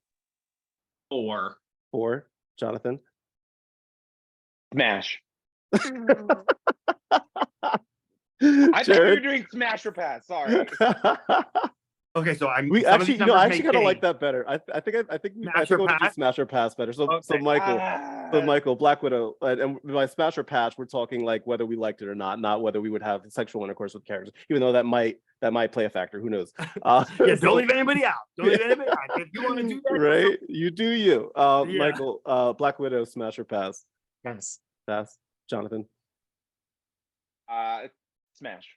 S7: 4.
S2: 4. Jonathan?
S5: Smash. I thought you were doing smash or pass. Sorry.
S6: Okay, so I
S2: actually kind of like that better. I think we want to do smash or pass better. So
S6: okay.
S2: So Michael, Black Widow, and by smash or pass, we're talking like whether we liked it or not whether we would have sexual intercourse with characters, even though that might play a factor. Who knows?
S6: Don't leave anybody out. Don't leave anybody out. If you want to do that,
S2: right? You do you. Michael, Black Widow, smash or pass?
S7: Pass.
S2: Pass. Jonathan?
S5: Smash.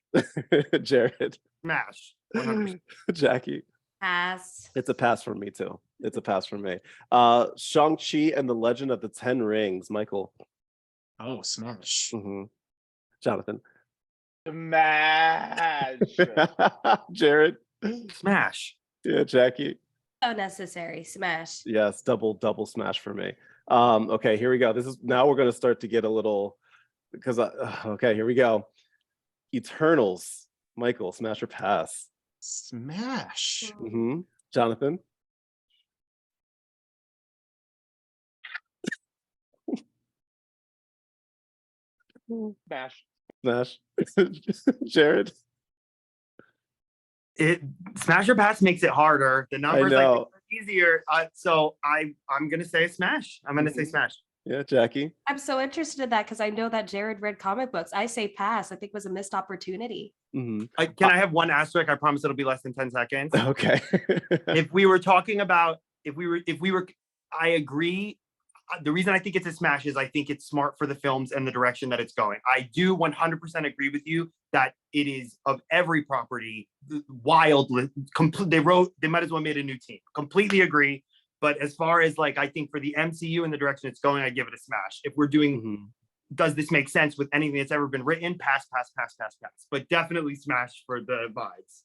S2: Jared?
S6: Smash. 100%.
S2: Jacqui?
S3: Pass.
S2: It's a pass from me too. It's a pass from me. Shang-Chi and the Legend of the Ten Rings. Michael?
S7: Oh, smash.
S2: Jonathan?
S5: Smash.
S2: Jared?
S6: Smash.
S2: Yeah, Jacqui?
S3: So necessary. Smash.
S2: Yes, double smash for me. Okay, here we go. Now we're going to start to get a little, because okay, here we go. Eternals. Michael, smash or pass?
S7: Smash.
S2: Jonathan?
S5: Smash.
S2: Smash. Jared?
S6: Smash or pass makes it harder. The numbers are easier. So I'm gonna say smash. I'm gonna say smash.
S2: Yeah, Jacqui?
S3: I'm so interested in that because I know that Jared read comic books. I say pass. I think it was a missed opportunity.
S6: Can I have one asterisk? I promise it'll be less than 10 seconds.
S2: Okay.
S6: If we were talking about, I agree. The reason I think it's a smash is I think it's smart for the films and the direction that it's going. I do 100% agree with you that it is, of every property, wildly, they might as well made a new team. Completely agree. But as far as like, I think for the MCU and the direction it's going, I give it a smash. If we're doing, does this make sense with anything that's ever been written? Pass. But definitely smash for the vibes.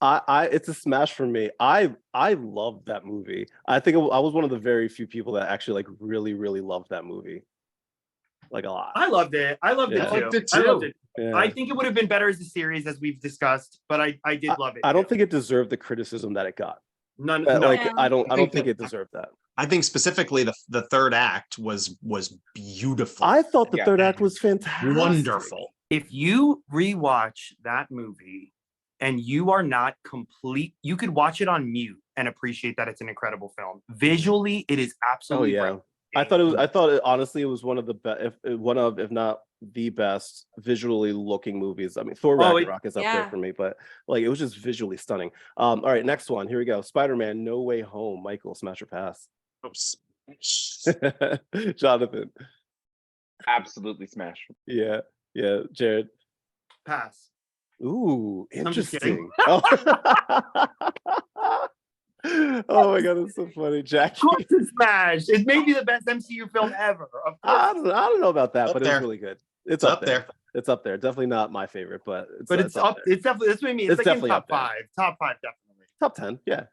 S2: It's a smash for me. I loved that movie. I think I was one of the very few people that actually like really, really loved that movie. like a lot.
S3: I loved it. I loved
S2: Yeah.
S3: it
S7: I
S3: too.
S7: liked it
S3: I loved
S7: too.
S3: it.
S2: Yeah.
S3: I think it would have been better as a series, as we've discussed, but I did love it.
S2: I don't
S3: too.
S2: think it deserved the criticism that it got.
S3: None.
S2: That,
S3: No.
S2: like
S3: Yeah.
S2: I don't
S7: think
S2: think
S7: that-
S2: it deserved that.
S7: I think specifically the third act was beautiful.
S2: I thought the
S5: Yeah.
S2: third act was fantastic.
S7: Wonderful.
S3: If you rewatch that movie and you are not complete, you could watch it on mute and appreciate that it's an incredible film. Visually, it is
S2: Oh
S3: absolutely
S2: yeah.
S3: breathtaking.
S2: I thought it honestly it was one of the best, if not the best visually looking movies. I mean, Thor Ragnarok is up there for me, but like it was just visually stunning. All right, next one. Here we go. Spider-Man: No Way Home. Michael, smash or pass? Jonathan.
S5: Absolutely smash.
S2: Yeah. Jared.
S3: Pass.
S2: Ooh,
S3: I'm just kidding.
S2: interesting. Oh my god, that's so funny, Jacqui.
S3: Of course it's smash. It may be the best MCU film ever. Of
S2: I
S3: course.
S2: don't know about that,
S7: Up
S2: but it
S7: there.
S2: was really good. It's
S7: Up there.
S2: It's up there. Definitely not my favorite, but
S3: It's up.
S2: there.
S3: It's definitely. That's what I mean. It's
S2: It's
S3: like in
S2: definitely
S3: top
S2: up there.
S3: five. Top five, definitely.
S2: Top 10, yeah.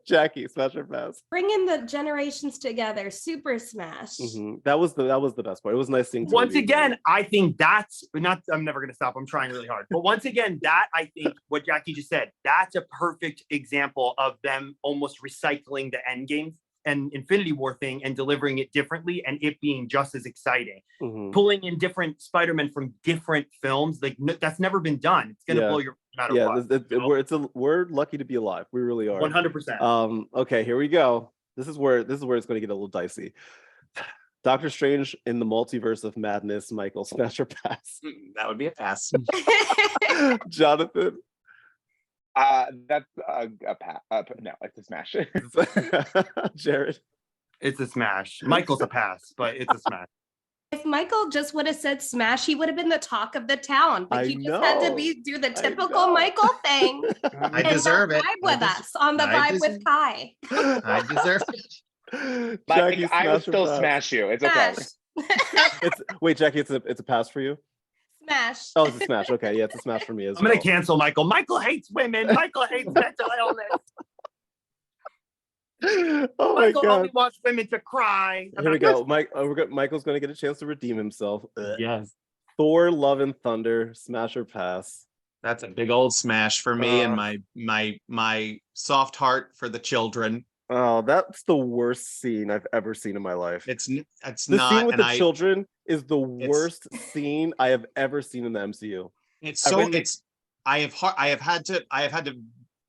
S2: Jacqui, smash or pass?
S3: Bringing the generations together, super smash.
S2: That was the best part. It was nice seeing.
S3: Once again, I think that's not. I'm never going to stop. I'm trying really hard. But once again, that I think what Jacqui just said, that's a perfect example of them almost recycling the Endgame and Infinity War thing and delivering it differently, and it being just as exciting. Pulling in different Spider-Man from different films, like that's never been done. It's going to blow your no matter what.
S2: We're lucky to be alive. We really are.
S3: 100%.
S2: Okay, here we go. This is where it's going to get a little dicey. Doctor Strange in the Multiverse of Madness. Michael, smash or pass?
S7: That would be a pass.
S2: Jonathan.
S5: That's a pass. No, it's a smash.
S2: Jared.
S3: It's a smash. Michael's a pass, but it's a smash.
S8: If Michael just would have said smash, he would have been the talk of the town. But he just had to do the typical Michael thing.
S7: I deserve it.
S8: Vibe with us on the Vibe with Kai.
S7: I deserve it.
S2: Jacqui,
S5: I will
S2: smash or
S5: still
S2: pass?
S5: smash you. It's okay.
S8: Smash.
S2: Wait, Jacqui, it's a pass for you?
S8: Smash.
S2: Oh, it's a smash. Okay, yeah, it's a smash for me as
S3: I'm
S2: well.
S3: going to cancel Michael. Michael hates women. Michael hates mental illness.
S2: Oh my
S3: Michael
S2: god.
S3: only wants women to cry.
S2: Here we go. Michael's going to get a chance to redeem himself.
S3: Yes.
S2: Thor: Love and Thunder, smash or pass?
S7: That's a big old smash for me and my soft heart for the children.
S2: Oh, that's the worst scene I've ever seen in my life.
S7: It's
S2: The
S7: not,
S2: scene with
S7: and
S2: the children is the worst scene I have ever seen in the MCU.
S7: it's so it's I have had to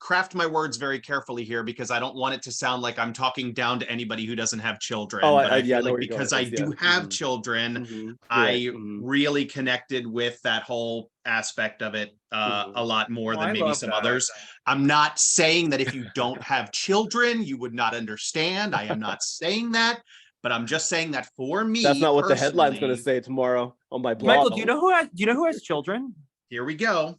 S7: craft my words very carefully here because I don't want it to sound like I'm talking down to anybody who doesn't have children.
S2: Oh,
S7: but
S2: I
S7: I feel
S2: know
S7: like
S2: where you're going
S7: because
S2: with
S7: I
S2: this,
S7: do
S2: yeah.
S7: have children,
S2: Mhm.
S7: I
S2: Right.
S7: really connected with that whole aspect of it a lot more than maybe some others. I'm not saying that if you don't have children, you would not understand. I am not saying that, but I'm just saying that for me,
S2: That's not what the headline's going to
S7: personally-
S2: say tomorrow on my blog.
S3: Michael, do you know who has children?
S7: Here we go.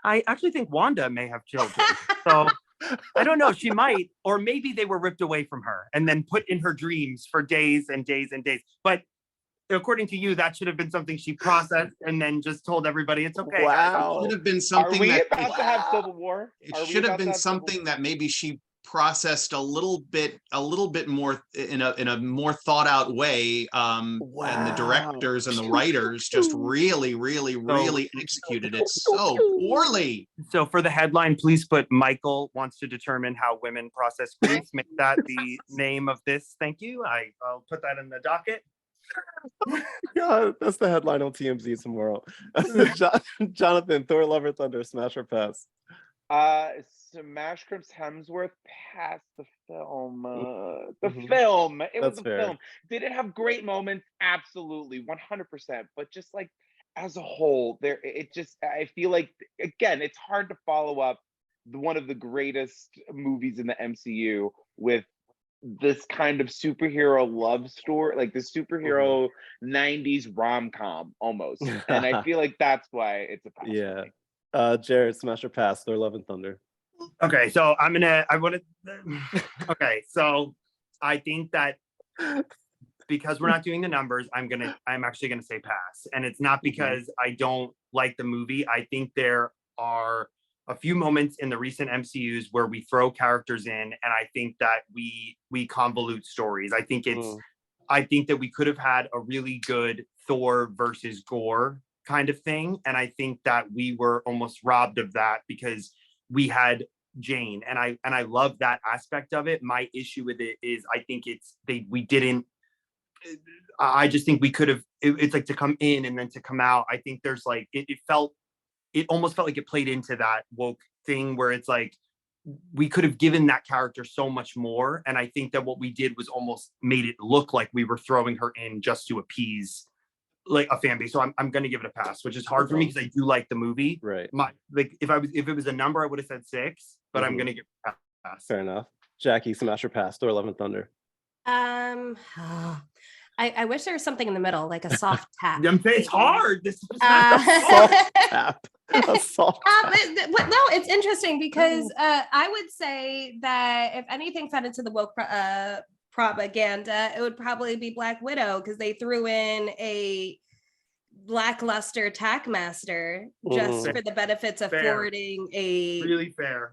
S3: I actually think Wanda may have children. So I don't know. She might, or maybe they were ripped away from her and then put in her dreams for days and days and days. But according to you, that should have been something she processed and then just told everybody it's okay.
S2: Wow.
S7: It should have been
S5: Are
S7: something
S5: we
S7: that
S5: about to have Civil War?
S7: it
S5: Are we
S7: should have
S5: about to
S7: been
S5: Civil
S7: something
S5: War?
S7: that maybe she processed a little bit more in a more thought out way, and the directors and the writers just really executed it so poorly.
S3: So for the headline, please put Michael wants to determine how women process grief. Make that the name of this. Thank you. I'll put that in the docket.
S2: God, that's the headline on TMZ tomorrow. Jonathan, Thor: Love and Thunder, smash or pass?
S5: Smash Chris Hemsworth passed the film.
S2: Mhm.
S5: Film. It was
S2: That's
S5: a
S2: fair.
S5: film. Did it have great moments? Absolutely, 100%. But just like as a whole, I feel like again, it's hard to follow up one of the greatest movies in the MCU with this kind of superhero love story, like the superhero 90s rom-com almost. And I feel like that's why it's a pass. for
S2: Yeah.
S5: me.
S2: Jared, smash or pass? Thor: Love and Thunder.
S3: Okay, so okay, so I think that because we're not doing the numbers, I'm actually gonna say pass. And it's not because I don't like the movie. I think there are a few moments in the recent MCUs where we throw characters in, and I think that we convolute stories. I think it's
S6: I think that we could have had a really good Thor versus Gore kind of thing. And I think that we were almost robbed of that because we had Jane, and I love that aspect of it. My issue with it is I think I just think we could have, it's like to come in and then to come out. I think there's like, it almost felt like it played into that woke thing where it's like, we could have given that character so much more. And I think that what we did was almost made it look like we were throwing her in just to appease like a fan base. So I'm going to give it a pass, which is hard for me because I do like the movie.
S2: Right.
S6: If it was a number, I would have said 6, but I'm going to give it a pass.
S2: Fair enough. Jacqui, smash or pass? Thor: Love and Thunder.
S3: I wish there was something in the middle, like a soft tap.
S6: It's hard. This is
S2: Soft tap. A soft tap.
S3: No, it's interesting because I would say that if anything fed into the woke propaganda, it would probably be Black Widow because they threw in a lackluster Tackmaster just for the benefits of forwarding a
S6: really fair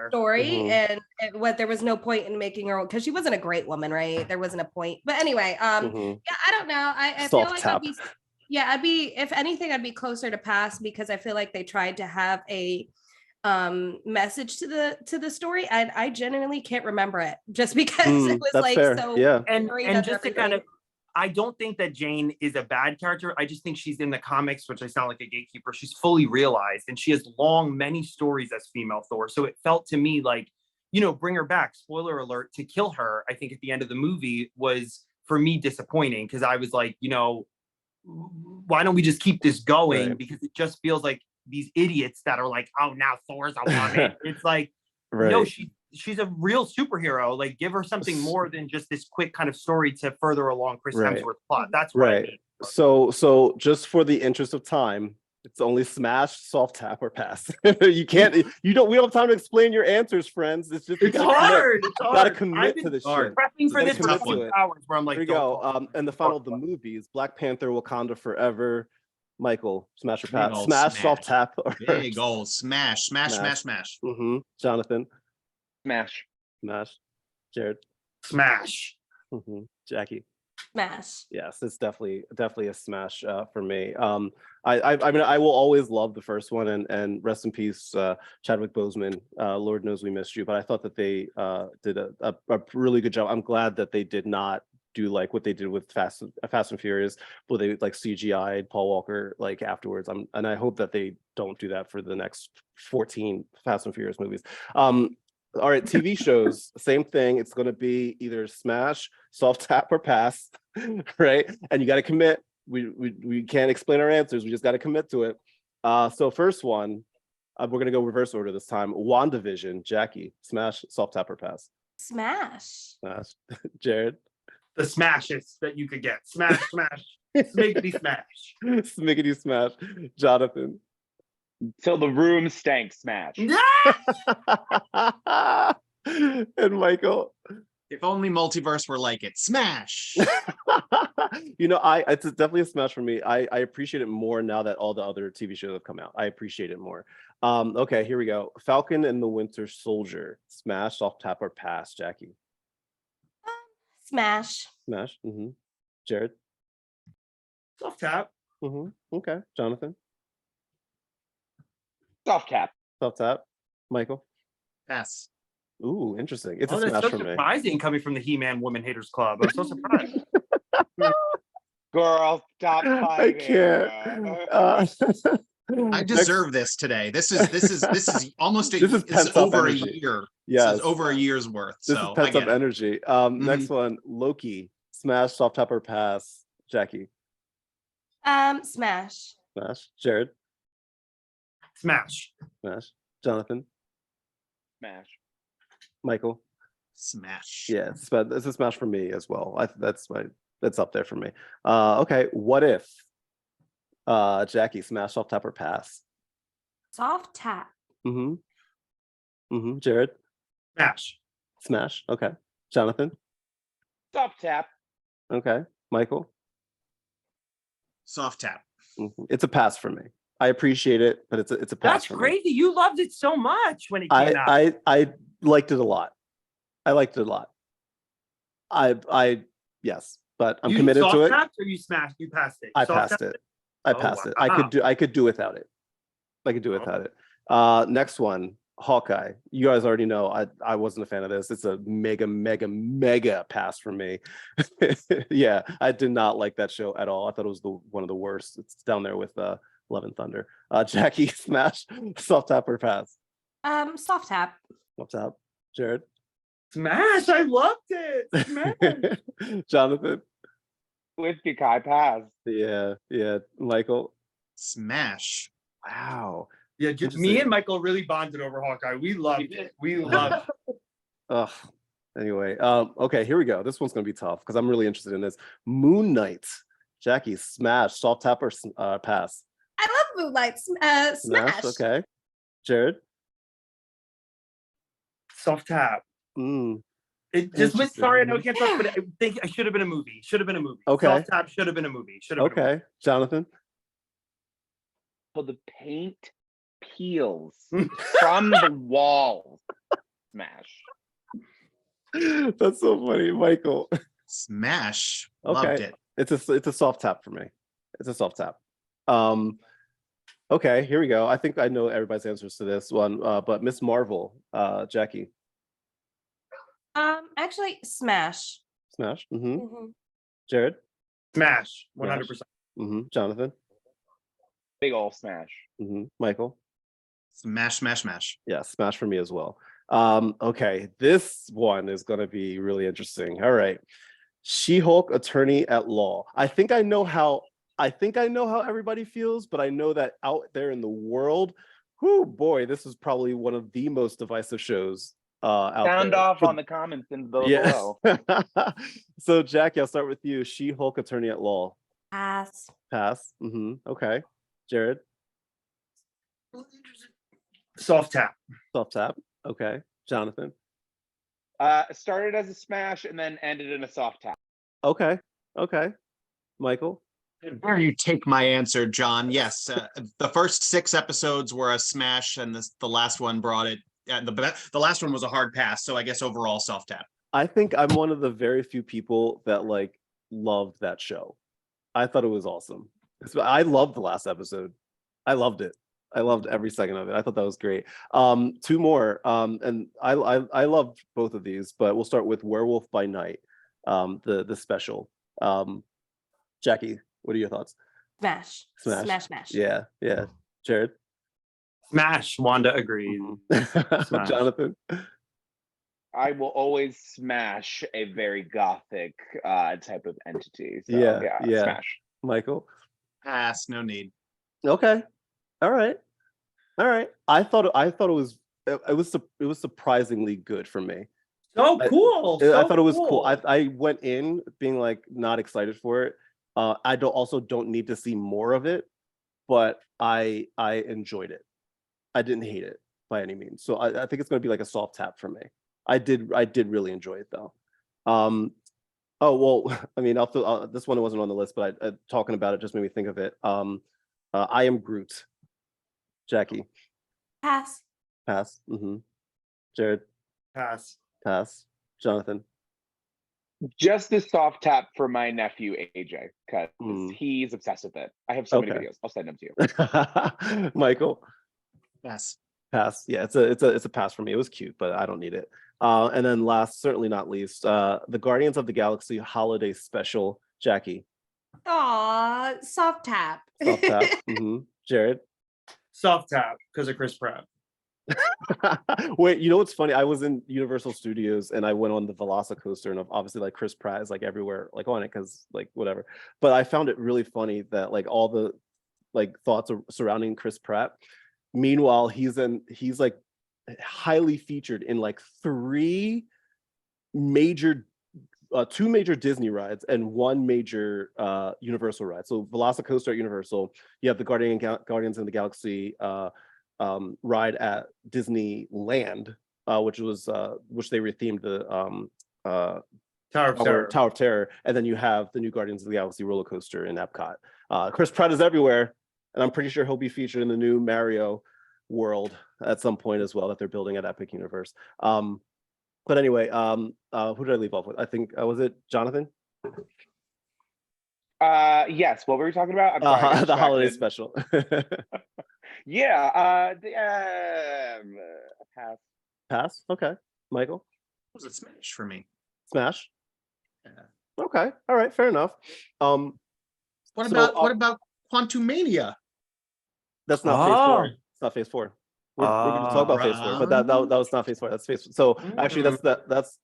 S3: story, and what there was no point in making her, because she wasn't a great woman, right? There wasn't a point. But anyway, yeah, I don't know. I feel like I'd be if anything, I'd be closer to pass because I feel like they tried to have a message to the story. I genuinely can't remember it just because it was like fair. So
S2: yeah.
S6: And just to kind of, I don't think that Jane is a bad character. I just think she's in the comics, which I sound like a gatekeeper. She's fully realized, and she has many stories as female Thor. So it felt to me like, bring her back. Spoiler alert, to kill her, I think at the end of the movie was for me disappointing because I was like, why don't we just keep this going? Right. Because it just feels like these idiots that are like, oh, now Thor's a woman. It's like, no, she's a real superhero. Like, give her something more than just this quick kind of story to further along Chris Hemsworth's plot. That's what I mean.
S2: So just for the interest of time, it's only smash, soft tap, or pass. We don't have time to explain your answers, friends. It's just
S6: hard.
S2: It's hard. Gotta commit to this shit.
S6: Prepping for this for 2 hours where I'm like,
S2: here we go. And the final of the movies: Black Panther, Wakanda Forever. Michael, smash or pass? Smash, soft tap, or
S7: big old smash.
S2: Jonathan,
S5: smash.
S2: Jared,
S6: smash.
S2: Jacqui,
S3: smash.
S2: Yes, it's definitely a smash for me. I mean, I will always love the first one, and rest in peace, Chadwick Boseman. Lord knows we missed you, but I thought that they did a really good job. I'm glad that they did not do like what they did with Fast and Furious, where they like CGI'd Paul Walker like afterwards. And I hope that they don't do that for the next 14 Fast and Furious movies. All right, TV shows, same thing. It's going to be either smash, soft tap, or pass, right? And you got to commit. We can't explain our answers. We just got to commit to it. So first one, we're going to go reverse order this time. WandaVision, Jacqui, smash, soft tap, or pass?
S3: Smash.
S2: Jared?
S6: The smashes that you could get. Smash, smiggity smash.
S2: Smiggity smash. Jonathan?
S5: Till the room stank, smash.
S2: And Michael?
S7: If only multiverse were like it, smash.
S2: It's definitely a smash for me. I appreciate it more now that all the other TV shows have come out. I appreciate it more. Okay, here we go. Falcon and the Winter Soldier, smash, soft tap, or pass? Jacqui?
S3: Smash.
S2: Jared?
S6: Soft tap.
S2: Okay. Jonathan?
S5: Soft tap.
S2: Soft tap. Michael?
S7: Pass.
S2: Ooh, interesting. It's a
S6: that's
S2: smash
S6: so
S2: for me.
S6: Surprising coming from the He-Man Woman Haters Club. I'm so surprised.
S5: Girl, stop fighting.
S2: I can't.
S7: I deserve this today. This is almost over a year.
S2: Yeah,
S7: it's over a year's worth.
S2: This is pent up energy. Next one, Loki, smash, soft tap, or pass? Jacqui?
S3: Smash.
S2: Smash. Jared?
S6: Smash.
S2: Jonathan?
S5: Smash.
S2: Michael?
S7: Smash.
S2: Yeah, it's a smash for me as well. That's up there for me. Okay, what if? Jacqui, smash, soft tap, or pass?
S3: Soft tap.
S2: Jared?
S6: Smash.
S2: Okay. Jonathan?
S5: Soft tap.
S2: Okay. Michael?
S7: Soft tap.
S2: It's a pass for me. I appreciate it, but it's a pass.
S6: That's crazy. You loved it so much when it came out.
S2: I liked it a lot. Yes. but I'm
S6: You
S2: committed to it.
S6: soft-tapped or you smashed? You passed it.
S2: I
S6: Soft
S2: passed
S6: tapped
S2: it. I passed it. I could do without it. I could do without it. Next one, Hawkeye. You guys already know I wasn't a fan of this. It's a mega pass for me. Yeah, I did not like that show at all. I thought it was one of the worst. It's down there with Love and Thunder. Jacqui, smash, soft tap or pass?
S3: Soft tap.
S2: Soft tap. Jared?
S6: Smash! I loved it. Smash.
S2: Jonathan?
S5: With you, Kai, pass.
S2: Yeah. Michael?
S7: Smash.
S2: Wow.
S6: Yeah, me and Michael really bonded over Hawkeye. We loved it. We loved it.
S2: Ugh. Anyway, okay, here we go. This one's gonna be tough because I'm really interested in this. Moon Knight. Jacqui, smash, soft tap or pass?
S3: I love Moonlight. Smash.
S2: Okay. Jared?
S6: Soft tap. It just went. Sorry, I know I can't talk, but I think I should have been a movie.
S2: Okay.
S6: Soft tap should have been a movie.
S2: Okay. Jonathan?
S5: So the paint peels from the walls. Smash.
S2: That's so funny, Michael.
S7: Smash.
S2: Okay.
S7: Loved it.
S2: It's a soft tap for me. It's a soft tap. Okay, here we go. I think I know everybody's answers to this one, but Miss Marvel, Jacqui.
S3: Actually, smash.
S2: Smash. Jared?
S6: Smash. 100%.
S2: Jonathan?
S5: Big ol' smash.
S2: Michael?
S7: Smash, smash, smash.
S2: Yeah, smash for me as well. Okay, this one is going to be really interesting. All right. She-Hulk attorney at law. I think I know how everybody feels, but I know that out there in the world, whoo boy, this is probably one of the most divisive shows out
S5: Sound
S2: there.
S5: off on the comments in those below.
S2: So Jacqui, I'll start with you. She-Hulk attorney at law.
S3: Pass.
S2: Pass. Okay. Jared?
S6: Soft tap.
S2: Soft tap. Okay. Jonathan?
S5: Started as a smash and then ended in a soft tap.
S2: Okay. Michael?
S7: There you take my answer, John. Yes, the first 6 episodes were a smash, and the last one brought it. The last one was a hard pass, so I guess overall soft tap.
S2: I think I'm one of the very few people that loved that show. I thought it was awesome. I loved the last episode. I loved it. I loved every second of it. I thought that was great. 2 more, and I loved both of these, but we'll start with Werewolf by Night, the special. Jacqui, what are your thoughts?
S3: Smash.
S2: Yeah. Jared?
S6: Smash. Wanda agrees.
S2: Smash. Jonathan?
S5: I will always smash a very gothic type of entity. So,
S2: yeah.
S5: Smash.
S2: Michael?
S7: Pass. No need.
S2: Okay. All right. I thought it was surprisingly good for me.
S6: So cool.
S2: I thought it was cool. I went in being not excited for it. I don't need to see more of it, but I enjoyed it. I didn't hate it by any means. So I think it's going to be a soft tap for me. I did really enjoy it though. Oh well, I mean, this one wasn't on the list, but talking about it just made me think of it. I Am Groot. Jacqui?
S3: Pass.
S2: Jared?
S6: Pass.
S2: Jonathan?
S5: Just a soft tap for my nephew AJ because he's obsessed with it. I have so many videos. I'll send them to
S2: you. Michael?
S7: Pass.
S2: Yeah, it's a pass for me. It was cute, but I don't need it. And then last, certainly not least, the Guardians of the Galaxy Holiday Special. Jacqui?
S3: Aw, soft tap.
S2: Jared?
S6: Soft tap because of Chris Pratt.
S2: Wait, you know what's funny? I was in Universal Studios and I went on the Velocicoaster, and obviously Chris Pratt is everywhere on it because whatever. But I found it really funny that all the thoughts surrounding Chris Pratt. Meanwhile, he's highly featured in 2 major Disney rides and 1 major Universal ride. So Velocicoaster at Universal, you have the Guardians of the Galaxy ride at Disneyland, which they rethemed the Tower of Terror, and then you have the new Guardians of the Galaxy roller coaster in Epcot. Chris Pratt is everywhere, and I'm pretty sure he'll be featured in the new Mario world at some point as well that they're building at Epic Universe. But anyway, who did I leave off with? I think was it Jonathan?
S5: Yes. What were we talking about? I'm sorry. I got
S2: The holiday
S5: distracted.
S2: special.
S5: Yeah. Pass.
S2: Pass. Okay. Michael,
S7: It was a smash for me.
S2: smash.
S7: Yeah.
S2: Okay. All right. Fair enough.
S7: What
S2: So,
S7: about Quantumania?
S2: That's not phase
S1: Ah.
S2: 4. It's not phase 4. We're going to talk about phase 4, but that was not phase 4. That's phase 4. So actually, that's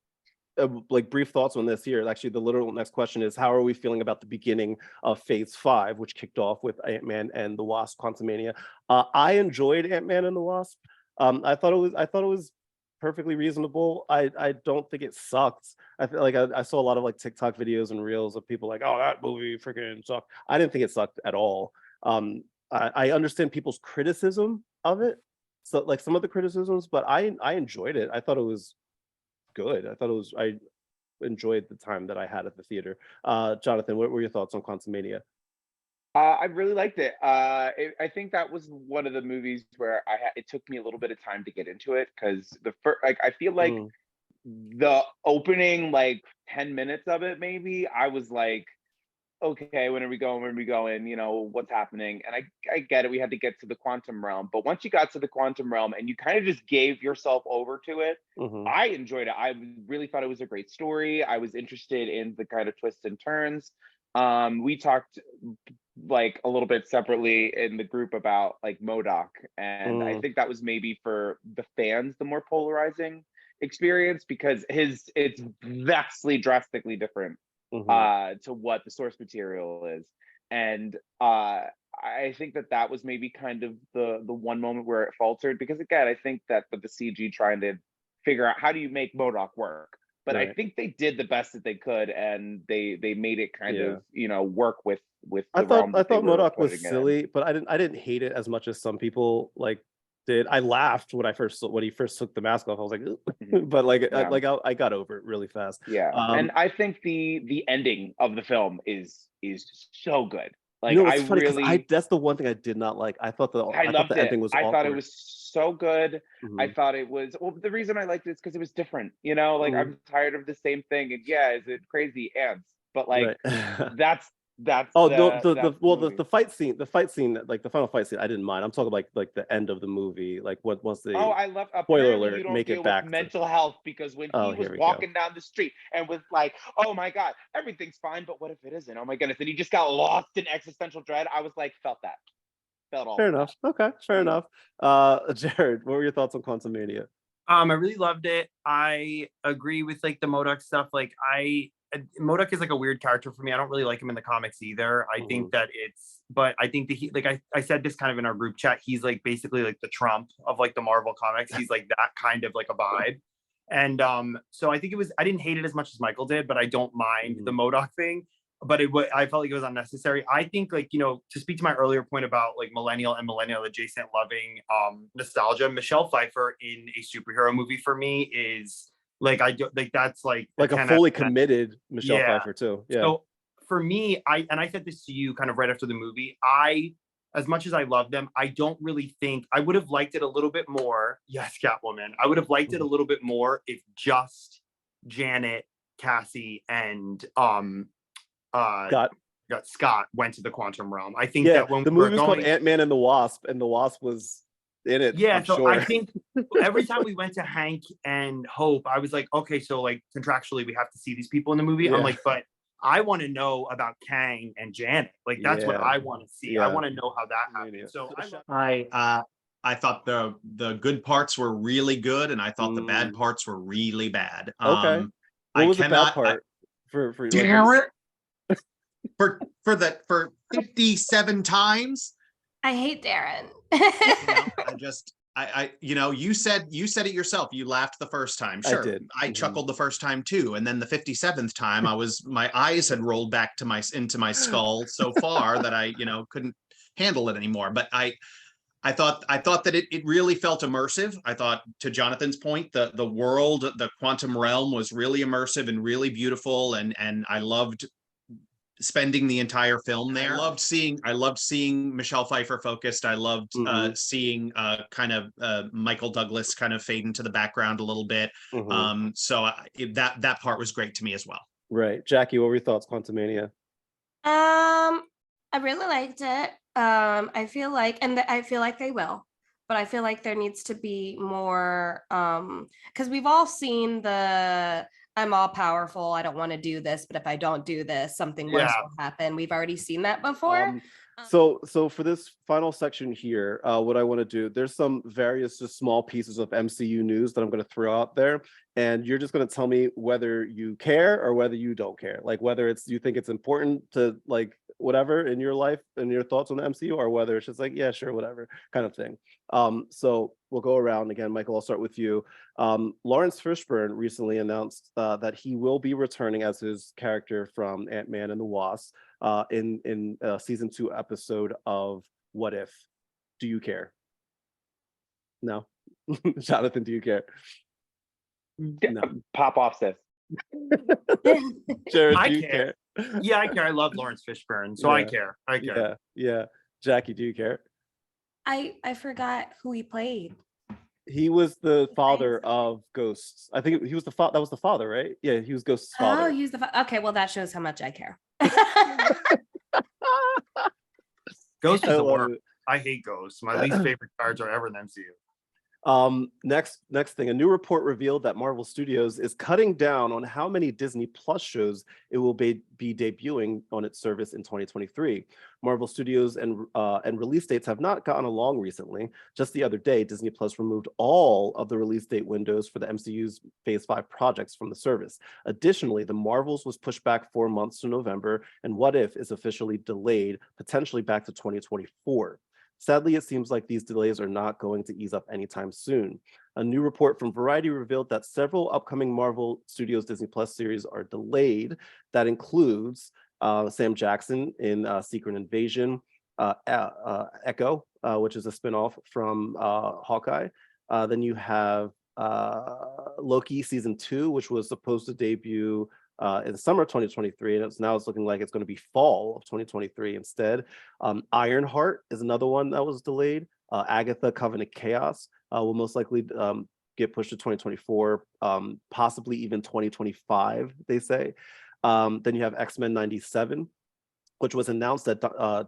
S2: like brief thoughts on this here. Actually, the literal next question is, how are we feeling about the beginning of phase 5, which kicked off with Ant-Man and the Wasp: Quantumania? I enjoyed Ant-Man and the Wasp. I thought it was perfectly reasonable. I don't think it sucked. I feel like I saw a lot of like TikTok videos and reels of people like, oh, that movie freaking sucked. I didn't think it sucked at all. I understand people's criticism of it, so like some of the criticisms, but I enjoyed it. I thought it was good. I enjoyed the time that I had at the theater. Jonathan, what were your thoughts on Quantumania?
S5: I really liked it. I think that was one of the movies where it took me a little bit of time to get into it, because the first, like, I feel like the opening like 10 minutes of it, maybe I was like, okay, when are we going? When are we going? You know, what's happening? And I get it. We had to get to the quantum realm. But once you got to the quantum realm and you kind of just gave yourself over to it, I enjoyed it. I really thought it was a great story. I was interested in the kind of twists and turns. We talked like a little bit separately in the group about like MODOK. And I think that was maybe for the fans, the more polarizing experience, because it's vastly drastically different to what the source material is. And I think that was maybe kind of the one moment where it faltered, because again, I think that with the CG trying to figure out how do you make MODOK work, but I think they did the best that they could, and they made it kind of, you know, work with the realm.
S2: I thought MODOK was silly, but I didn't hate it as much as some people like did. I laughed when he first took the mask off. I was like, but like, I got over it really fast.
S5: Yeah, and I think the ending of the film is so good. Like,
S2: you know, it's funny because that's the one thing I did not like. I thought the ending was awkward.
S5: I thought it was so good. I thought it was, well, the reason I liked it is because it was different. You know, like I'm tired of the same thing. And yeah, is it crazy ants? But like that's
S2: the fight scene, like the final fight scene, I didn't mind. I'm talking like the end of the movie, like once they
S5: I love,
S2: spoiler
S5: apparently
S2: alert,
S5: you don't
S2: make
S5: deal
S2: it back
S5: with mental health, because when he was walking down the street and was like, oh my god, everything's fine, but what if it isn't? Oh my goodness. And he just got lost in existential dread. I was like, felt all
S2: fair enough. Okay, fair enough. Jared, what were your thoughts on Quantumania?
S6: I really loved it. I agree with like the MODOK stuff. Like MODOK is like a weird character for me. I don't really like him in the comics either. I think that but I think that he, like I said this kind of in our group chat, he's like basically like the Trump of like the Marvel comics. He's like that kind of like a vibe. And so I think I didn't hate it as much as Michael did, but I don't mind the MODOK thing. But I felt like it was unnecessary. I think, like, you know, to speak to my earlier point about like millennial adjacent loving nostalgia, Michelle Pfeiffer in a superhero movie for me is like, I do like, that's like
S2: a fully committed Michelle Pfeiffer too. Yeah.
S6: So for me, I said this to you kind of right after the movie, as much as I love them, I don't really think I would have liked it a little bit more. Yes, Catwoman. I would have liked it a little bit more if just Janet, Cassie, and Scott went to the quantum realm. I think that when
S2: the movie was called Ant-Man and the Wasp was in it.
S6: Yeah, so sure. I think every time we went to Hank and Hope, I was like, okay, so like contractually we have to see these people in the movie. I'm like, but I want to know about Kang and Janet. Like that's what I want to see. I want to know how that happened. So
S7: I thought the good parts were really good, and I thought the bad parts were really bad.
S2: Okay. What was the bad part for
S7: Darren? For 57 times.
S8: I hate Darren.
S7: You said it yourself. You laughed the first time. Sure.
S2: I did.
S7: I chuckled the first time too. And then the 57th time my eyes had rolled back into my skull so far that I, couldn't handle it anymore. But I thought that it really felt immersive. I thought, to Jonathan's point, the world, the quantum realm was really immersive and really beautiful. And I loved spending the entire film there. I loved seeing Michelle Pfeiffer focused. I loved seeing kind of Michael Douglas kind of fade into the background a little bit. So that part was great to me as well.
S2: Right. Jacqui, what were your thoughts, Quantumania?
S3: I really liked it. I feel like, I feel like they will, but I feel like there needs to be more, because we've all seen the I'm all powerful, I don't want to do this, but if I don't do this, something worse
S6: Yeah.
S3: will happen. We've already seen that before.
S2: So for this final section here, what I want to do, there's some various just small pieces of MCU news that I'm going to throw out there, and you're just going to tell me whether you care or whether you don't care, like whether it's you think it's important to like whatever in your life and your thoughts on the MCU, or whether it's just like yeah, sure, whatever kind of thing. So we'll go around again. Michael, I'll start with you. Lawrence Fishburne recently announced that he will be returning as his character from Ant-Man and the Wasp in season 2 episode of What If. Do you care? No. Jonathan, do you care? No.
S5: Pop off, sis.
S2: Jared,
S6: I
S2: do you
S6: care.
S2: care?
S6: Yeah, I care. I love Lawrence Fishburne, so I care. I care.
S2: Yeah. Jacqui, do you care?
S3: I forgot who he played.
S2: He was the father of Ghosts. I think he was the father. That was the father, right? Yeah, he was Ghost's father.
S3: Oh, he's the okay. Well, that shows how much I care.
S6: Ghost is the
S2: love
S6: worst.
S2: it.
S6: I hate Ghosts. My least favorite cards are ever in the MCU.
S2: Next thing, a new report revealed that Marvel Studios is cutting down on how many Disney Plus shows it will be debuting on its service in 2023. Marvel Studios and release dates have not gotten along recently. Just the other day, Disney Plus removed all of the release date windows for the MCU's Phase 5 projects from the service. Additionally, The Marvels was pushed back 4 months to November, and What If is officially delayed, potentially back to 2024. Sadly, it seems like these delays are not going to ease up anytime soon. A new report from Variety revealed that several upcoming Marvel Studios Disney Plus series are delayed. That includes Sam Jackson in Secret Invasion, Echo, which is a spinoff from Hawkeye. Then you have Loki season 2, which was supposed to debut in summer 2023, and it's looking like it's going to be fall of 2023 instead. Ironheart is another one that was delayed. Agatha Covenant Chaos will most likely get pushed to 2024, possibly even 2025, they say. Then you have X-Men 97, which was announced at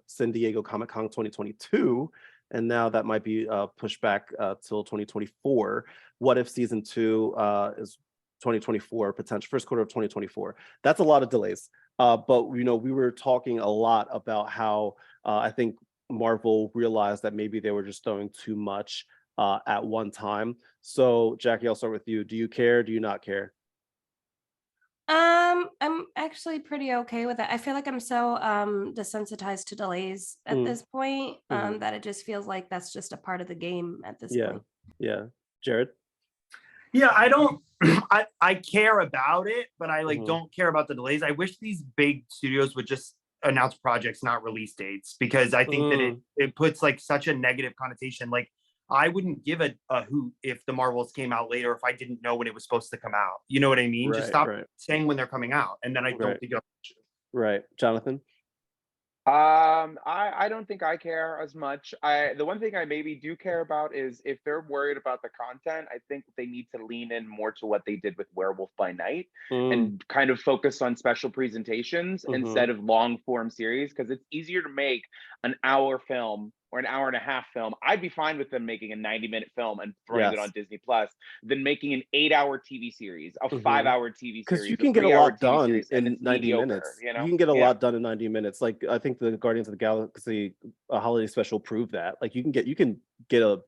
S2: San Diego Comic-Con 2022, and now that might be pushed back till 2024. What If season 2 is 2024, potential first quarter of 2024. That's a lot of delays. But we were talking a lot about how I think Marvel realized that maybe they were just throwing too much at one time. So Jacqui, I'll start with you. Do you care? Do you not care?
S3: I'm actually pretty okay with it. I feel like I'm so desensitized to delays at this point, that it just feels like that's just a part of the game at this point.
S2: Yeah. Jared?
S6: Yeah, I don't I care about it, but I don't care about the delays. I wish these big studios would just announce projects, not release dates, because I think that it puts like such a negative connotation. Like I wouldn't give a hoot if the Marvels came out later if I didn't know when it was supposed to come out. You know what I mean? Just stop saying when they're coming out, and then I don't think.
S2: Right, Jonathan.
S5: I don't think I care as much. The one thing I maybe do care about is if they're worried about the content, I think they need to lean in more to what they did with Werewolf by Night and kind of focus on special presentations instead of long form series, because it's easier to make an hour film or an hour and a half film. I'd be fine with them making a 90-minute film and throwing it on Disney Plus than making an 8-hour TV series, a 5-hour TV series.
S2: Because you can get a lot done in 90 minutes.
S5: You know?
S2: You can get a lot done in 90 minutes. Like I think the Guardians of the Galaxy holiday special proved that. Like you can get a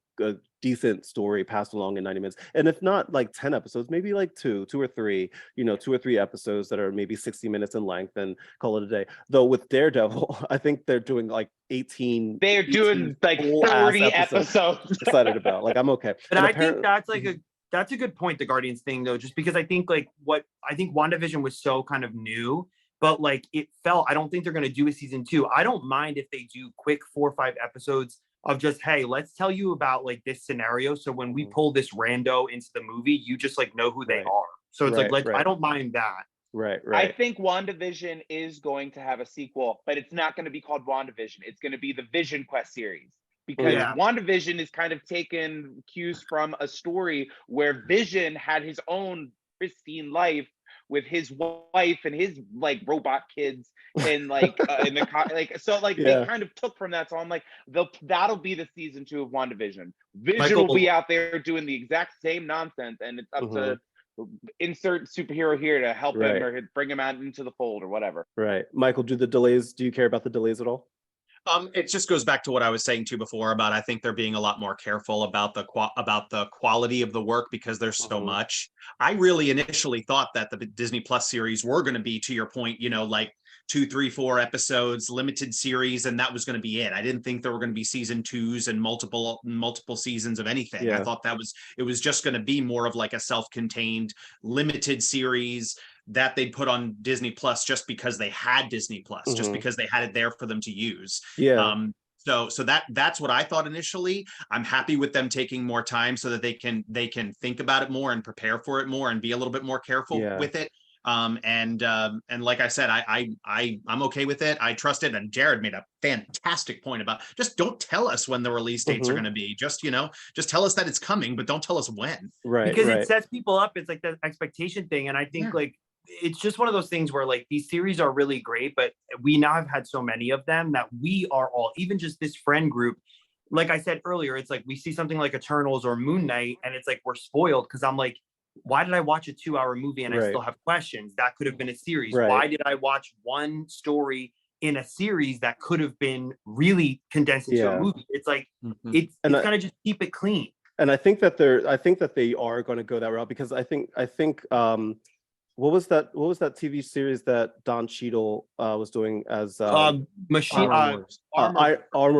S2: decent story passed along in 90 minutes, and if not like 10 episodes, maybe like two or three, 2 or 3 episodes that are maybe 60 minutes in length, and call it a day. Though with Daredevil, I think they're doing like 18.
S5: They're doing like 30 episodes.
S2: Excited about. Like I'm okay.
S6: And I think that's a good point, the Guardians thing, though, just because I think WandaVision was so kind of new, but like it felt, I don't think they're going to do a season 2. I don't mind if they do quick 4 or 5 episodes of just, hey, let's tell you about like this scenario. So when we pull this rando into the movie, you just like know who they are. So it's I don't mind that.
S2: Right.
S5: I think WandaVision is going to have a sequel, but it's not going to be called WandaVision. It's going to be the Vision Quest series. Because WandaVision is kind of taken cues from a story where Vision had his own pristine life with his wife and his like robot kids and like like so like
S2: Yeah.
S5: they kind of took from that. So I'm like, that'll be the season 2 of WandaVision. Vision
S7: Michael-
S5: will be out there doing the exact same nonsense, and it's up to insert superhero here to help
S2: Right.
S5: him or bring him out into the fold or whatever.
S2: Right. Michael, do you care about the delays at all?
S7: It just goes back to what I was saying to before about I think they're being a lot more careful about the quality of the work because there's so much. I really initially thought that the Disney Plus series were going to be, to your point, you know, like 2, 3, 4 episodes, limited series, and that was going to be it. I didn't think there were going to be season 2s and multiple seasons of anything.
S2: Yeah.
S7: I thought it was just going to be more of like a self-contained limited series that they'd put on Disney Plus just because they had Disney Plus, just because they had it there for them to use.
S2: Yeah.
S7: So that's what I thought initially. I'm happy with them taking more time so that they can think about it more and prepare for it more and be a little bit more careful with it. And like I said, I'm okay with it. I trust it. And Jared made a fantastic point about just don't tell us when the release dates are going to be. Just tell us that it's coming, but don't tell us when.
S2: Right.
S6: Because it sets people up. It's like the expectation thing. And I think like, it's just one of those things where like these series are really great, but we now have had so many of them that we are all, even just this friend group, like I said earlier, it's like we see something like Eternals or Moon Knight and it's like we're spoiled because I'm like, why did I watch a 2-hour movie and I still have questions? That could have been a series. Why did I watch one story in a series that could have been really condensed into a movie? It's like it's kind of just keep it clean.
S2: And I think that they are going to go that route because I think what was that TV series that Don Cheadle was doing as
S6: Armor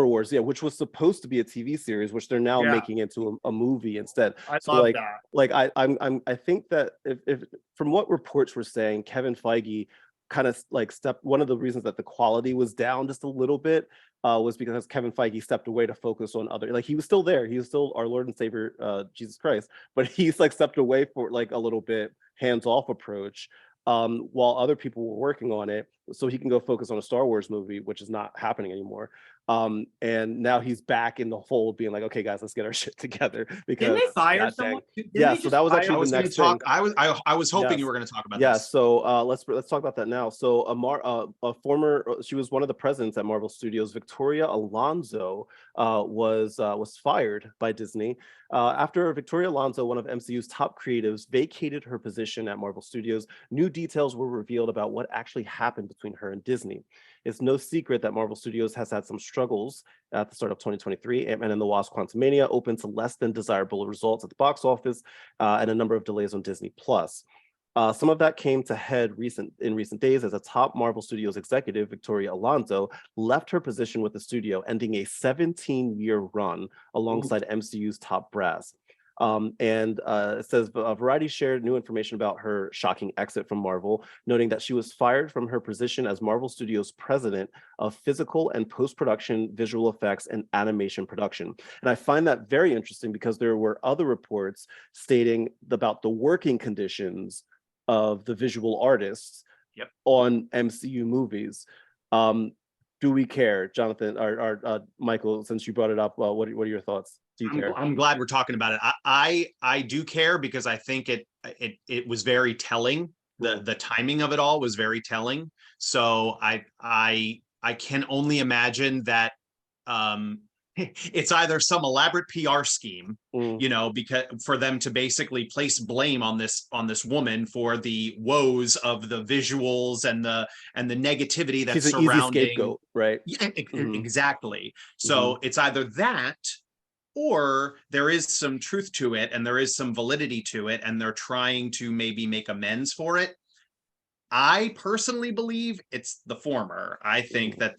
S2: Wars, which was supposed to be a TV series, which they're now making into a movie instead.
S6: I love that.
S2: Like I think that if from what reports were saying, Kevin Feige kind of like one of the reasons that the quality was down just a little bit was because Kevin Feige stepped away to focus on other, like he was still there, he was still our Lord and Savior Jesus Christ, but he's like stepped away for like a little bit hands-off approach while other people were working on it so he can go focus on a Star Wars movie, which is not happening anymore. And now he's back in the fold being like, okay guys, let's get our shit together. Because
S6: didn't they fire someone?
S2: So that was actually the next thing.
S7: I was hoping you were going to talk about this.
S2: So let's talk about that now. So she was one of the presidents at Marvel Studios, Victoria Alonso, was fired by Disney after Victoria Alonso, one of MCU's top creatives, vacated her position at Marvel Studios. New details were revealed about what actually happened between her and Disney. It's no secret that Marvel Studios has had some struggles at the start of 2023. Ant-Man and the Wasp: Quantumania opened to less than desirable results at the box office and a number of delays on Disney Plus. Some of that came to head in recent days as a top Marvel Studios executive, Victoria Alonso, left her position with the studio, ending a 17-year run alongside MCU's top brass. It says Variety shared new information about her shocking exit from Marvel, noting that she was fired from her position as Marvel Studios president of physical and post-production visual effects and animation production. And I find that very interesting because there were other reports stating about the working conditions of the visual artists on MCU movies. Do we care, Jonathan or Michael, since you brought it up? What are your thoughts? Do you care?
S7: I'm glad we're talking about it. I do care because I think it was very telling. The timing of it all was very telling. So I can only imagine that it's either some elaborate PR scheme, because for them to basically place blame on this woman for the woes of the visuals and the negativity that's surrounding.
S2: She's an easy scapegoat, right?
S7: Yeah, exactly. So it's either that, or there is some truth to it and there is some validity to it and they're trying to maybe make amends for it. I personally believe it's the former. I think that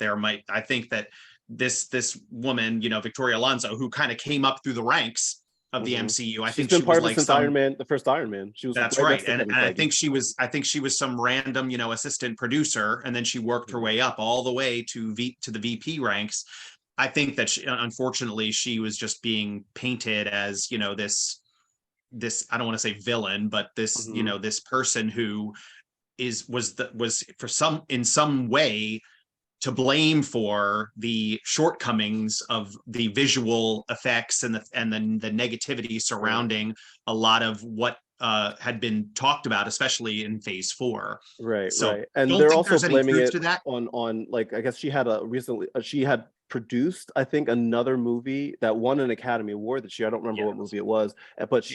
S7: this woman, Victoria Alonso, who kind of came up through the ranks of the MCU. I think
S2: she's been
S7: she
S2: part
S7: was
S2: of
S7: like
S2: since Iron Man, the first Iron Man. She was
S7: that's right. And I think she was some random, assistant producer, and then she worked her way up all the way to the VP ranks. I think that unfortunately she was just being painted as, this I don't want to say villain, but this, this person who was in some way to blame for the shortcomings of the visual effects and the negativity surrounding a lot of what had been talked about, especially in phase 4.
S2: Right,
S7: So
S2: right. And
S7: don't
S2: they're
S7: think
S2: also
S7: there's any
S2: blaming
S7: truth
S2: it
S7: to that.
S2: on like, I guess she had she had produced, I think, another movie that won an Academy Award that I don't remember what movie it was, but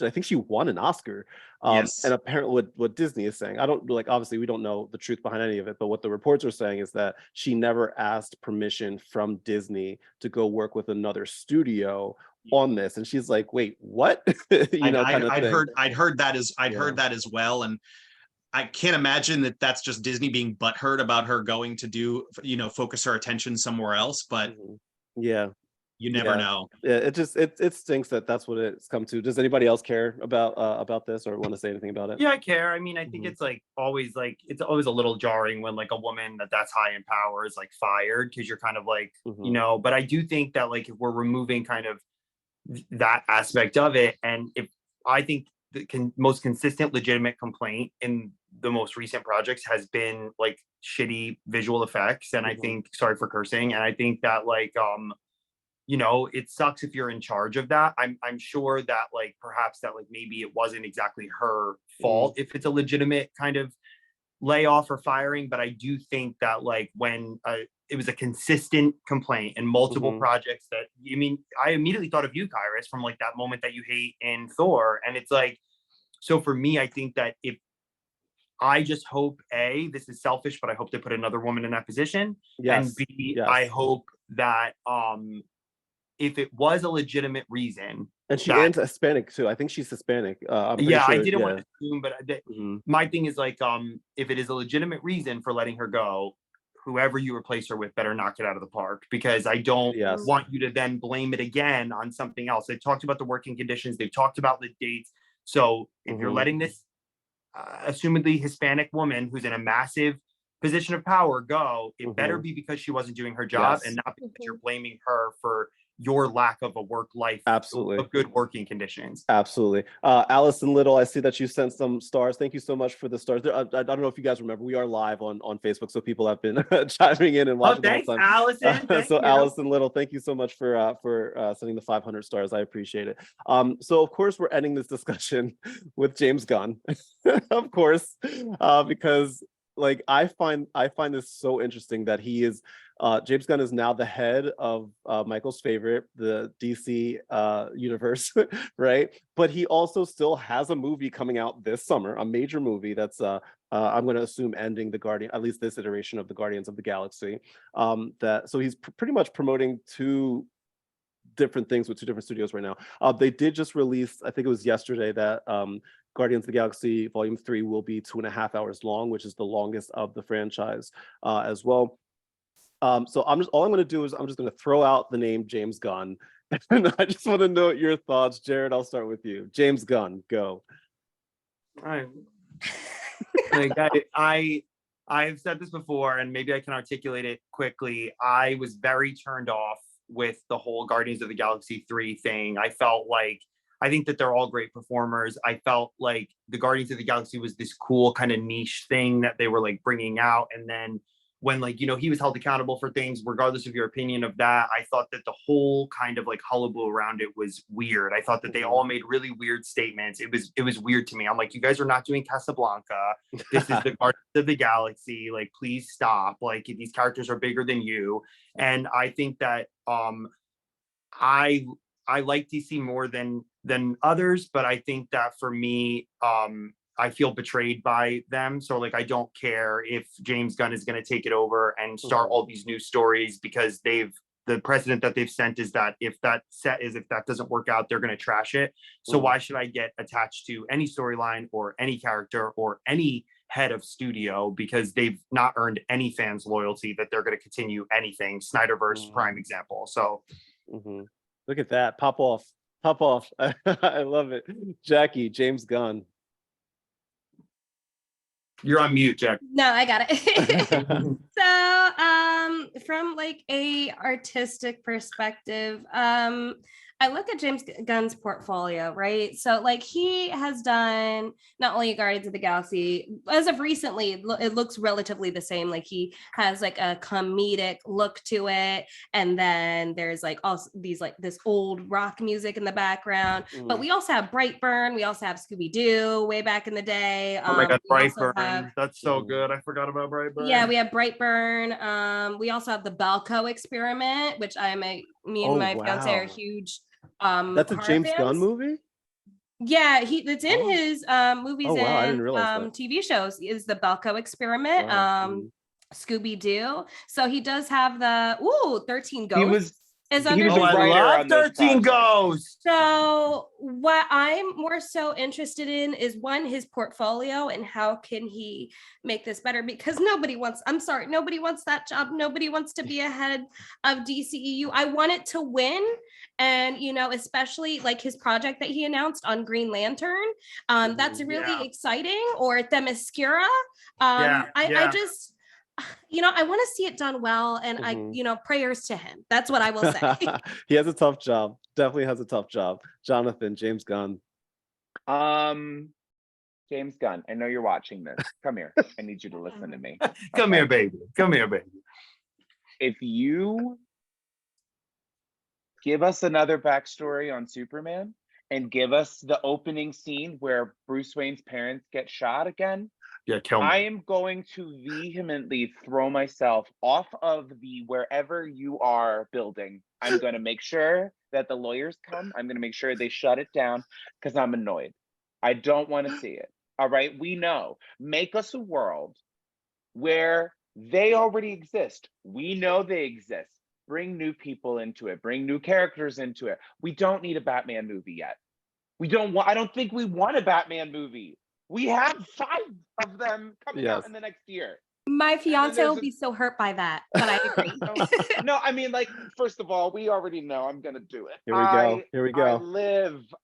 S2: I think she won an Oscar.
S7: Yes.
S2: And apparently what Disney is saying, I don't like, obviously we don't know the truth behind any of it, but what the reports are saying is that she never asked permission from Disney to go work with another studio on this, and she's like, wait, what?
S7: I'd heard that as well, and I can't imagine that that's just Disney being butthurt about her going to do, focus her attention somewhere else, but
S2: yeah,
S7: you never know.
S2: Yeah, it stinks that that's what it's come to. Does anybody else care about this or want to say anything about it?
S6: Yeah, I care. I mean, I think it's always a little jarring when like a woman that's high in power is like fired, because you're kind of like, but I do think that like if we're removing kind of that aspect of it, and if I think the most consistent legitimate complaint in the most recent projects has been like shitty visual effects, and I think, sorry for cursing, and I think that like it sucks if you're in charge of that. I'm sure that like perhaps that like maybe it wasn't exactly her fault if it's a legitimate kind of layoff or firing, but I do think that like when it was a consistent complaint in multiple projects that, I immediately thought of you, Kyrus, from like that moment that you hate in Thor. And it's like, so for me, I think that I just hope, A, this is selfish, but I hope to put another woman in that position.
S2: Yes.
S6: And B,
S2: yes.
S6: I hope that if it was a legitimate reason.
S2: And she is Hispanic too. I think she's Hispanic. I'm
S6: sure,
S2: I
S6: didn't want to assume, but my thing is like, if it is a legitimate reason for letting her go, whoever you replace her with better knock it out of the park, because I don't want you to then blame it again on something else. They've talked about the working conditions. They've talked about the dates. So if you're letting this assumedly Hispanic woman who's in a massive position of power go, it better be because she wasn't doing her job and not because you're blaming her for your lack of a work life,
S2: absolutely,
S6: of good working conditions.
S2: Absolutely. Allison Little, I see that you sent some stars. Thank you so much for the stars. I don't know if you guys remember, we are live on Facebook, so people have been chiming in and watching.
S6: Thanks, Allison.
S2: Allison Little, thank you so much for sending the 500 stars. I appreciate it. So of course we're ending this discussion with James Gunn, of course, because like I find this so interesting that he is. James Gunn is now the head of Michael's favorite, the DC universe, right? But he also still has a movie coming out this summer, a major movie that's I'm going to assume ending the Guardian, at least this iteration of the Guardians of the Galaxy. So he's pretty much promoting two different things with two different studios right now. They did just release, I think it was yesterday, that Guardians of the Galaxy Volume 3 will be 2.5 hours long, which is the longest of the franchise as well. So all I'm going to do is I'm just going to throw out the name James Gunn, and I just want to know your thoughts. Jared, I'll start with you. James Gunn, go.
S6: I've said this before, and maybe I can articulate it quickly. I was very turned off with the whole Guardians of the Galaxy 3 thing. I think that they're all great performers. I felt like the Guardians of the Galaxy was this cool kind of niche thing that they were like bringing out, and then when he was held accountable for things, regardless of your opinion of that, I thought that the whole kind of like hullabaloo around it was weird. I thought that they all made really weird statements. It was weird to me. I'm like, you guys are not doing Casablanca. This is the Guardians of the Galaxy. Like, please stop. Like, these characters are bigger than you. And I think that I like DC more than others, but I think that for me, I feel betrayed by them. So like, I don't care if James Gunn is going to take it over and start all these new stories, because the precedent that they've sent is that if that doesn't work out, they're going to trash it. So why should I get attached to any storyline or any character or any head of studio, because they've not earned any fans' loyalty that they're going to continue anything. Snyderverse, prime example. So
S2: look at that. Pop off. I love it. Jacqui, James Gunn.
S6: You're on mute, Jack.
S3: No, I got it. So, from like a artistic perspective, I look at James Gunn's portfolio, right? So like he has done not only Guardians of the Galaxy, as of recently, it looks relatively the same. Like he has like a comedic look to it. And then there's like also these like this old rock music in the background. But we also have Brightburn. We also have Scooby-Doo way back in the day.
S6: Oh my God,
S3: we also
S6: Brightburn. That's so good. I forgot about Brightburn.
S3: Yeah, we have Brightburn. We also have the Belko Experiment, which me and my fiance are huge
S2: That's a
S3: horror
S2: James
S3: fans.
S2: Gunn movie?
S3: Yeah, it's in his movies
S2: I
S3: and
S2: didn't realize that.
S3: TV shows is the Belko Experiment, Scooby-Doo. So he does have the 13 Ghosts.
S5: He was a
S3: under
S6: I
S5: writer
S6: love
S5: on those
S6: 13
S5: projects.
S6: Ghosts.
S3: So what I'm more so interested in is one, his portfolio and how can he make this better, because nobody wants that job. Nobody wants to be ahead of DCEU. I want it to win. And, especially like his project that he announced on Green Lantern. That's really exciting. Or Themyscira. I just, I want to see it done well, and prayers to him. That's what I will say.
S2: He has a tough job. Definitely has a tough job. Jonathan, James Gunn.
S5: James Gunn, I know you're watching this. Come here. I need you to listen to me.
S6: Come here, baby. Come here, baby.
S5: If you give us another backstory on Superman and give us the opening scene where Bruce Wayne's parents get shot again,
S6: yeah, kill me.
S5: I am going to vehemently throw myself off of the wherever you are building. I'm going to make sure that the lawyers come. I'm going to make sure they shut it down because I'm annoyed. I don't want to see it. All right. We know. Make us a world where they already exist. We know they exist. Bring new people into it. Bring new characters into it. We don't need a Batman movie yet. I don't think we want a Batman movie. We have 5 of them coming out in the next year.
S3: My fiance will be so hurt by that, but I agree.
S5: No, I mean, like, first of all, we already know I'm gonna do it.
S2: Here we go.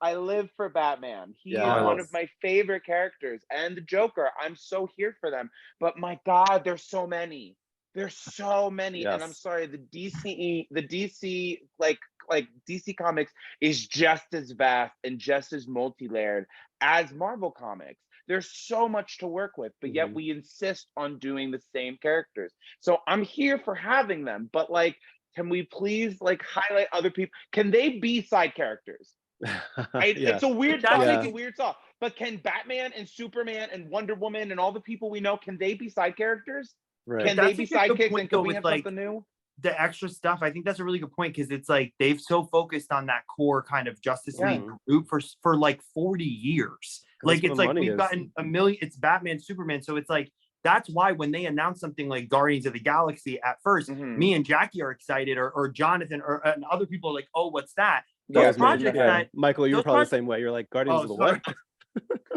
S5: I live for Batman. He is one of my favorite characters, and the Joker. I'm so here for them. But my God, there's so many. There's so many, and I'm sorry. The DC, like DC Comics is just as vast and just as multi-layered as Marvel Comics. There's so much to work with, but yet we insist on doing the same characters. So I'm here for having them, but like, can we please like highlight other people? Can they be side characters? It's a weird thought. It's a weird thought. But can Batman and Superman and Wonder Woman and all the people we know, can they be side characters?
S2: Right.
S5: Can they be sidekicks, and can we have something new?
S6: The extra stuff, I think that's a really good point, because it's like they've so focused on that core kind of Justice League group for like 40 years. Like it's like we've gotten a million. It's Batman, Superman, so it's like that's why when they announce something like Guardians of the Galaxy at first, me and Jacqui are excited, or Jonathan and other people are like, oh, what's that? Those projects that
S2: Michael, you were probably the same way. You're like, Guardians of the what?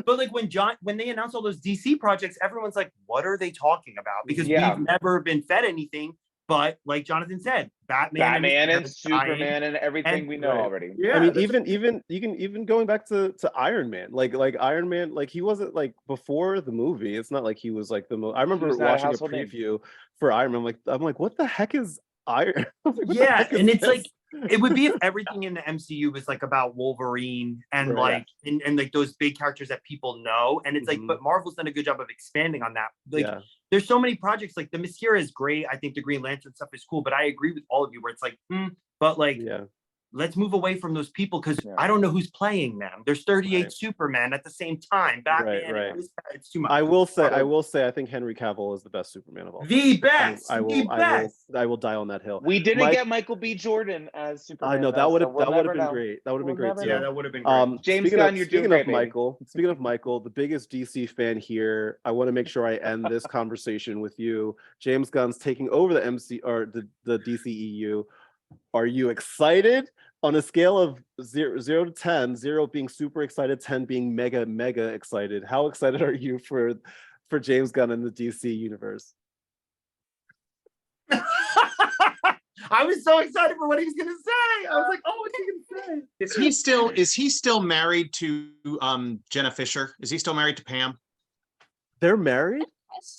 S6: But like when they announce all those DC projects, everyone's like, what are they talking about? Because we've never been fed anything. But like Jonathan said, Batman
S5: and Superman and everything we know already.
S2: Yeah, I mean, even you can even going back to Iron Man, like Iron Man, like he wasn't like before the movie. It's not like he was like the most. I remember watching a preview for Iron Man. I'm like, what the heck is Iron?
S6: Like, and it's like it would be if everything in the MCU was like about Wolverine and like and like those big characters that people know. And it's like, but Marvel's done a good job of expanding on that. Like there's so many projects, like the Themyscira is great. I think the Green Lantern stuff is cool, but I agree with all of you where it's like, but like let's move away from those people, because I don't know who's playing them. There's 38 Superman at the same time. Batman, it's too much.
S2: I will say, I think Henry Cavill is the best Superman of all.
S6: The best.
S2: I will die on that hill.
S5: We didn't get Michael B. Jordan as Superman.
S2: I know that would have been great. That would have been great too.
S6: Yeah, that would have been great.
S5: James Gunn, you're doing great,
S2: Speaking of Michael, the biggest DC fan here, I want to make sure I end this conversation with you. James Gunn's taking over the the DCEU. Are you excited? On a scale of 0 to 10, 0 being super excited, 10 being mega excited, how excited are you for James Gunn in the DC universe?
S6: I was so excited for what he was gonna say. I was like, oh, what's he gonna say?
S7: Is he still married to Jenna Fisher? Is he still married to Pam?
S2: They're married?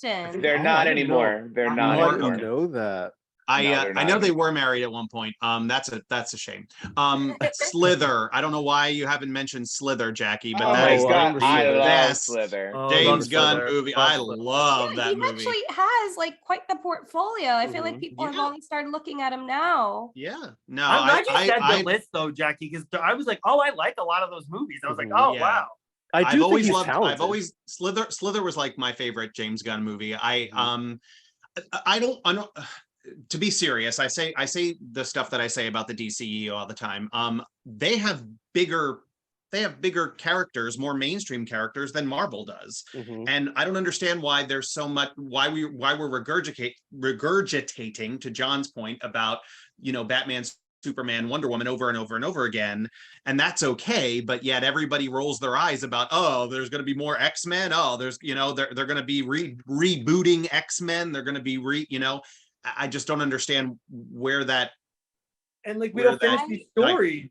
S5: They're not anymore. They're not
S2: I
S5: anymore.
S2: didn't know that.
S7: I know they were married at one point. That's a shame. Slither. I don't know why you haven't mentioned Slither, Jacqui, but that is
S2: God,
S5: I
S7: the
S5: love
S7: best
S5: Slither.
S7: James
S1: Slither.
S7: Gunn movie. I love
S3: Yeah,
S7: that
S3: he
S7: movie.
S3: actually has like quite the portfolio. I feel like
S2: Mhm.
S3: people have
S7: Yeah.
S3: only started looking at him now.
S7: Yeah. No,
S6: I'm glad you said
S7: I
S6: the list though, Jacqui, because I was like, oh, I like a lot of those movies. I was like,
S2: Mhm.
S6: oh
S7: Yeah.
S6: wow.
S1: I do
S7: I've
S1: think
S7: always
S1: he's
S7: loved.
S1: talented.
S7: I've always Slither was like my favorite James Gunn movie. I don't. To be serious, I say the stuff that I say about the DCEU all the time. They have bigger characters, more mainstream characters than Marvel does.
S2: Mhm.
S7: And I don't understand why there's so much, why we're regurgitating, to John's point about, Batman, Superman, Wonder Woman over and over and over again. And that's okay. But yet everybody rolls their eyes about, oh, there's going to be more X-Men. Oh, there's, they're going to be rebooting X-Men. They're going to be I just don't understand where that.
S6: And like we
S7: Where
S6: don't finish
S7: that-
S6: these stories.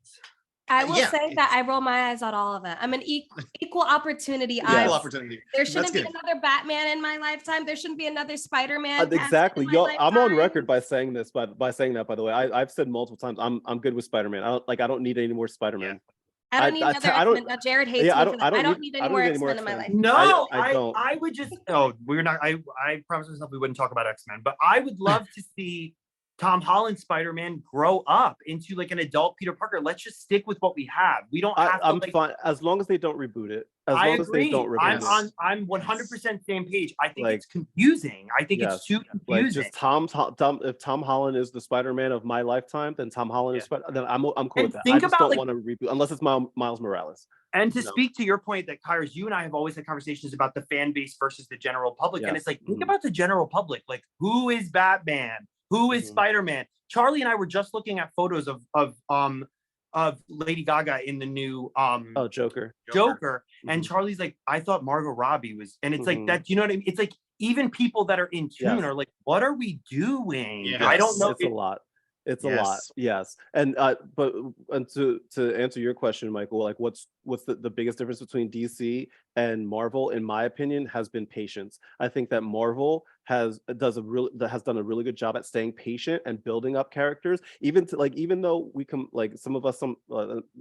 S3: I will
S7: Yeah,
S3: say that I roll my eyes at all of it. I'm an equal opportunity.
S2: Yes.
S7: Equal opportunity.
S3: There
S7: That's
S3: shouldn't be
S7: good.
S3: another Batman in my lifetime. There shouldn't be another Spider-Man.
S2: Exactly.
S3: in my
S2: Yo, I'm on
S3: lifetime.
S2: record by saying this, by saying that, by the way. I've said multiple times, I'm good with Spider-Man. I don't need any more Spider-Man.
S3: I don't need another
S2: I don't-
S3: X-Men. Jared hates
S2: yeah,
S3: me
S2: I
S3: for
S2: don't-
S3: that. I don't
S2: need-
S3: need
S2: I
S3: any
S2: don't
S3: more
S2: need any more
S3: X-Men in my life.
S2: X-Men.
S6: No,
S2: I don't.
S6: I would just we're not I promised myself we wouldn't talk about X-Men, but I would love to see Tom Holland Spider-Man grow up into like an adult Peter Parker. Let's just stick with what we have. We don't have
S2: I'm
S6: to
S2: fine as long as they don't reboot it. As
S6: I
S2: long as they
S6: agree.
S2: don't reboot it.
S6: I'm 100% same page. I think
S2: Like,
S6: it's confusing. I think
S2: yes,
S6: it's too
S2: Like
S6: confusing.
S2: just if Tom Holland is the Spider-Man of my lifetime, then Tom Holland is then I'm cool
S6: And
S2: with that.
S6: think
S2: I just
S6: about,
S2: don't
S6: like-
S2: want to reboot unless it's Miles Morales.
S6: And to
S2: No.
S6: speak to your point that Kyrus, you and I have always had conversations about the fan base versus the general public. And
S2: Yes.
S6: it's like, think
S2: Mhm.
S6: about the general public. Like, who is Batman? Who is
S2: Mhm.
S6: Spider-Man? Charlie and I were just looking at photos of Lady Gaga in the new
S2: Joker.
S6: Joker. And
S2: Mhm.
S6: Charlie's like, I thought Margot Robbie was, and it's like
S2: Mhm.
S6: that, you know what I mean? It's like even people that are in tune
S2: Yes.
S6: are like, what are we doing?
S7: Yes.
S6: I don't know.
S2: It's a lot. It's a lot.
S7: Yes.
S2: Yes. And to answer your question, Michael, like what's the biggest difference between DC and Marvel, in my opinion, has been patience. I think that Marvel has done a really good job at staying patient and building up characters, even though we can, like, some of us,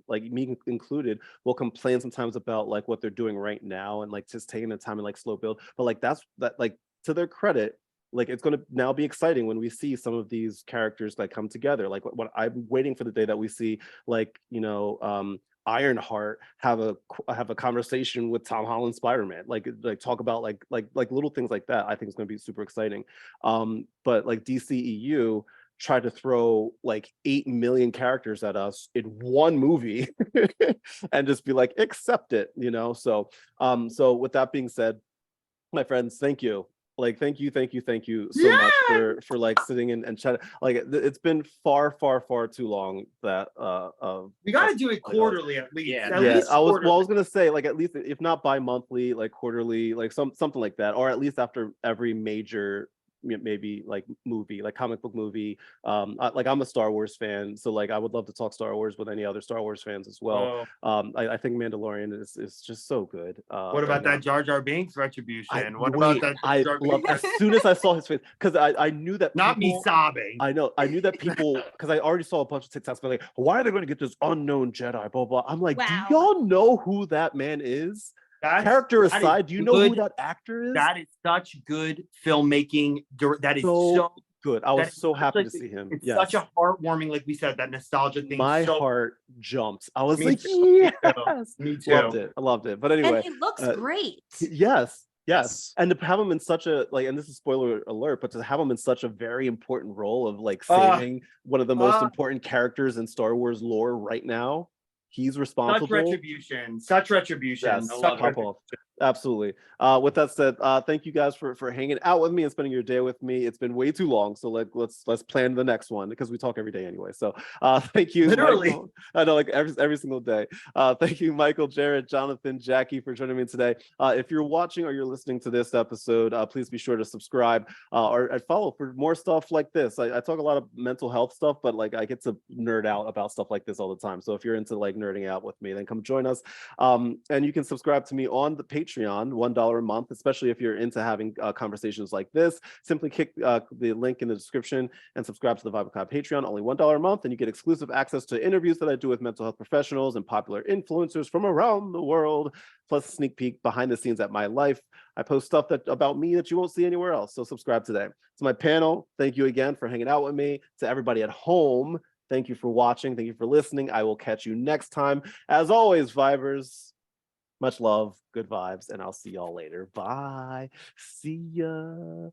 S2: like me included, will complain sometimes about like what they're doing right now and like just taking the time and like slow build. But like like to their credit, like it's going to now be exciting when we see some of these characters like come together. Like what I'm waiting for the day that we see, like, Ironheart have a conversation with Tom Holland Spider-Man, like talk about like little things like that. I think it's going to be super exciting. But like DCEU tried to throw like 8 million characters at us in one movie and just be like, accept it, So with that being said, my friends, thank you. Like, thank you so much for like sitting and chatting. Like, it's been far too long that
S6: We got to do it quarterly at least.
S7: Yeah.
S6: At least
S2: I was
S6: quarterly.
S2: gonna say, like, at least if not bi-monthly, like quarterly, like something like that, or at least after every major maybe like movie, like comic book movie. Like I'm a Star Wars fan, so like I would love to talk Star Wars with any other Star Wars fans as well. I think Mandalorian is just so good.
S6: What about that Jar Jar Binks retribution? What about that?
S2: I
S6: Jar Jar
S2: love
S6: Binks?
S2: as soon as I saw his face, because I knew that
S6: Not me sobbing.
S2: I knew that people, because I already saw a bunch of TikToks, but like, why are they going to get this unknown Jedi? Blah blah. I'm like,
S3: Wow.
S2: do y'all know who that man is? Character aside, do you know who that actor is?
S6: That is such good filmmaking. That is
S2: so good. I was
S6: that is
S2: so
S6: such,
S2: happy
S6: like,
S2: to see him.
S6: It's
S2: Yes.
S6: such a heartwarming, like we said, that nostalgia thing.
S2: My
S6: so,
S2: heart jumped. I was
S6: Me
S2: like,
S6: too.
S2: yes.
S6: Me too.
S2: Loved it. I loved it. But anyway,
S3: And he looks great.
S2: Yes. And to have him in such a, like, and this is spoiler alert, but to have him in such a very important role of like saving one of the most important characters in Star Wars lore right now. He's responsible.
S6: Such retribution.
S2: Yes,
S6: Such
S2: pop
S6: retribution.
S2: off. Absolutely. With that said, thank you guys for hanging out with me and spending your day with me. It's been way too long, so let's plan the next one, because we talk every day anyway. So thank you,
S6: Literally.
S2: Michael. I know, like every single day. Thank you, Michael, Jared, Jonathan, Jacqui, for joining me today. If you're watching or you're listening to this episode, please be sure to subscribe or follow for more stuff like this. I talk a lot of mental health stuff, but like I get to nerd out about stuff like this all the time. So if you're into like nerding out with me, then come join us. And you can subscribe to me on the Patreon Patreon, $1 a month, especially if you're into having conversations like this. Simply click the link in the description and subscribe to the Vibe with Kai Patreon, only $1 a month, and you get exclusive access to interviews that I do with mental health professionals and popular influencers from around the world, plus a sneak peek behind the scenes at my life. I post stuff about me that you won't see anywhere else, so subscribe today. To my panel, thank you again for hanging out with me. To everybody at home, thank you for watching. Thank you for listening. I will catch you next time. As always, Vibers, much love, good vibes, and I'll see y'all later. Bye. See ya.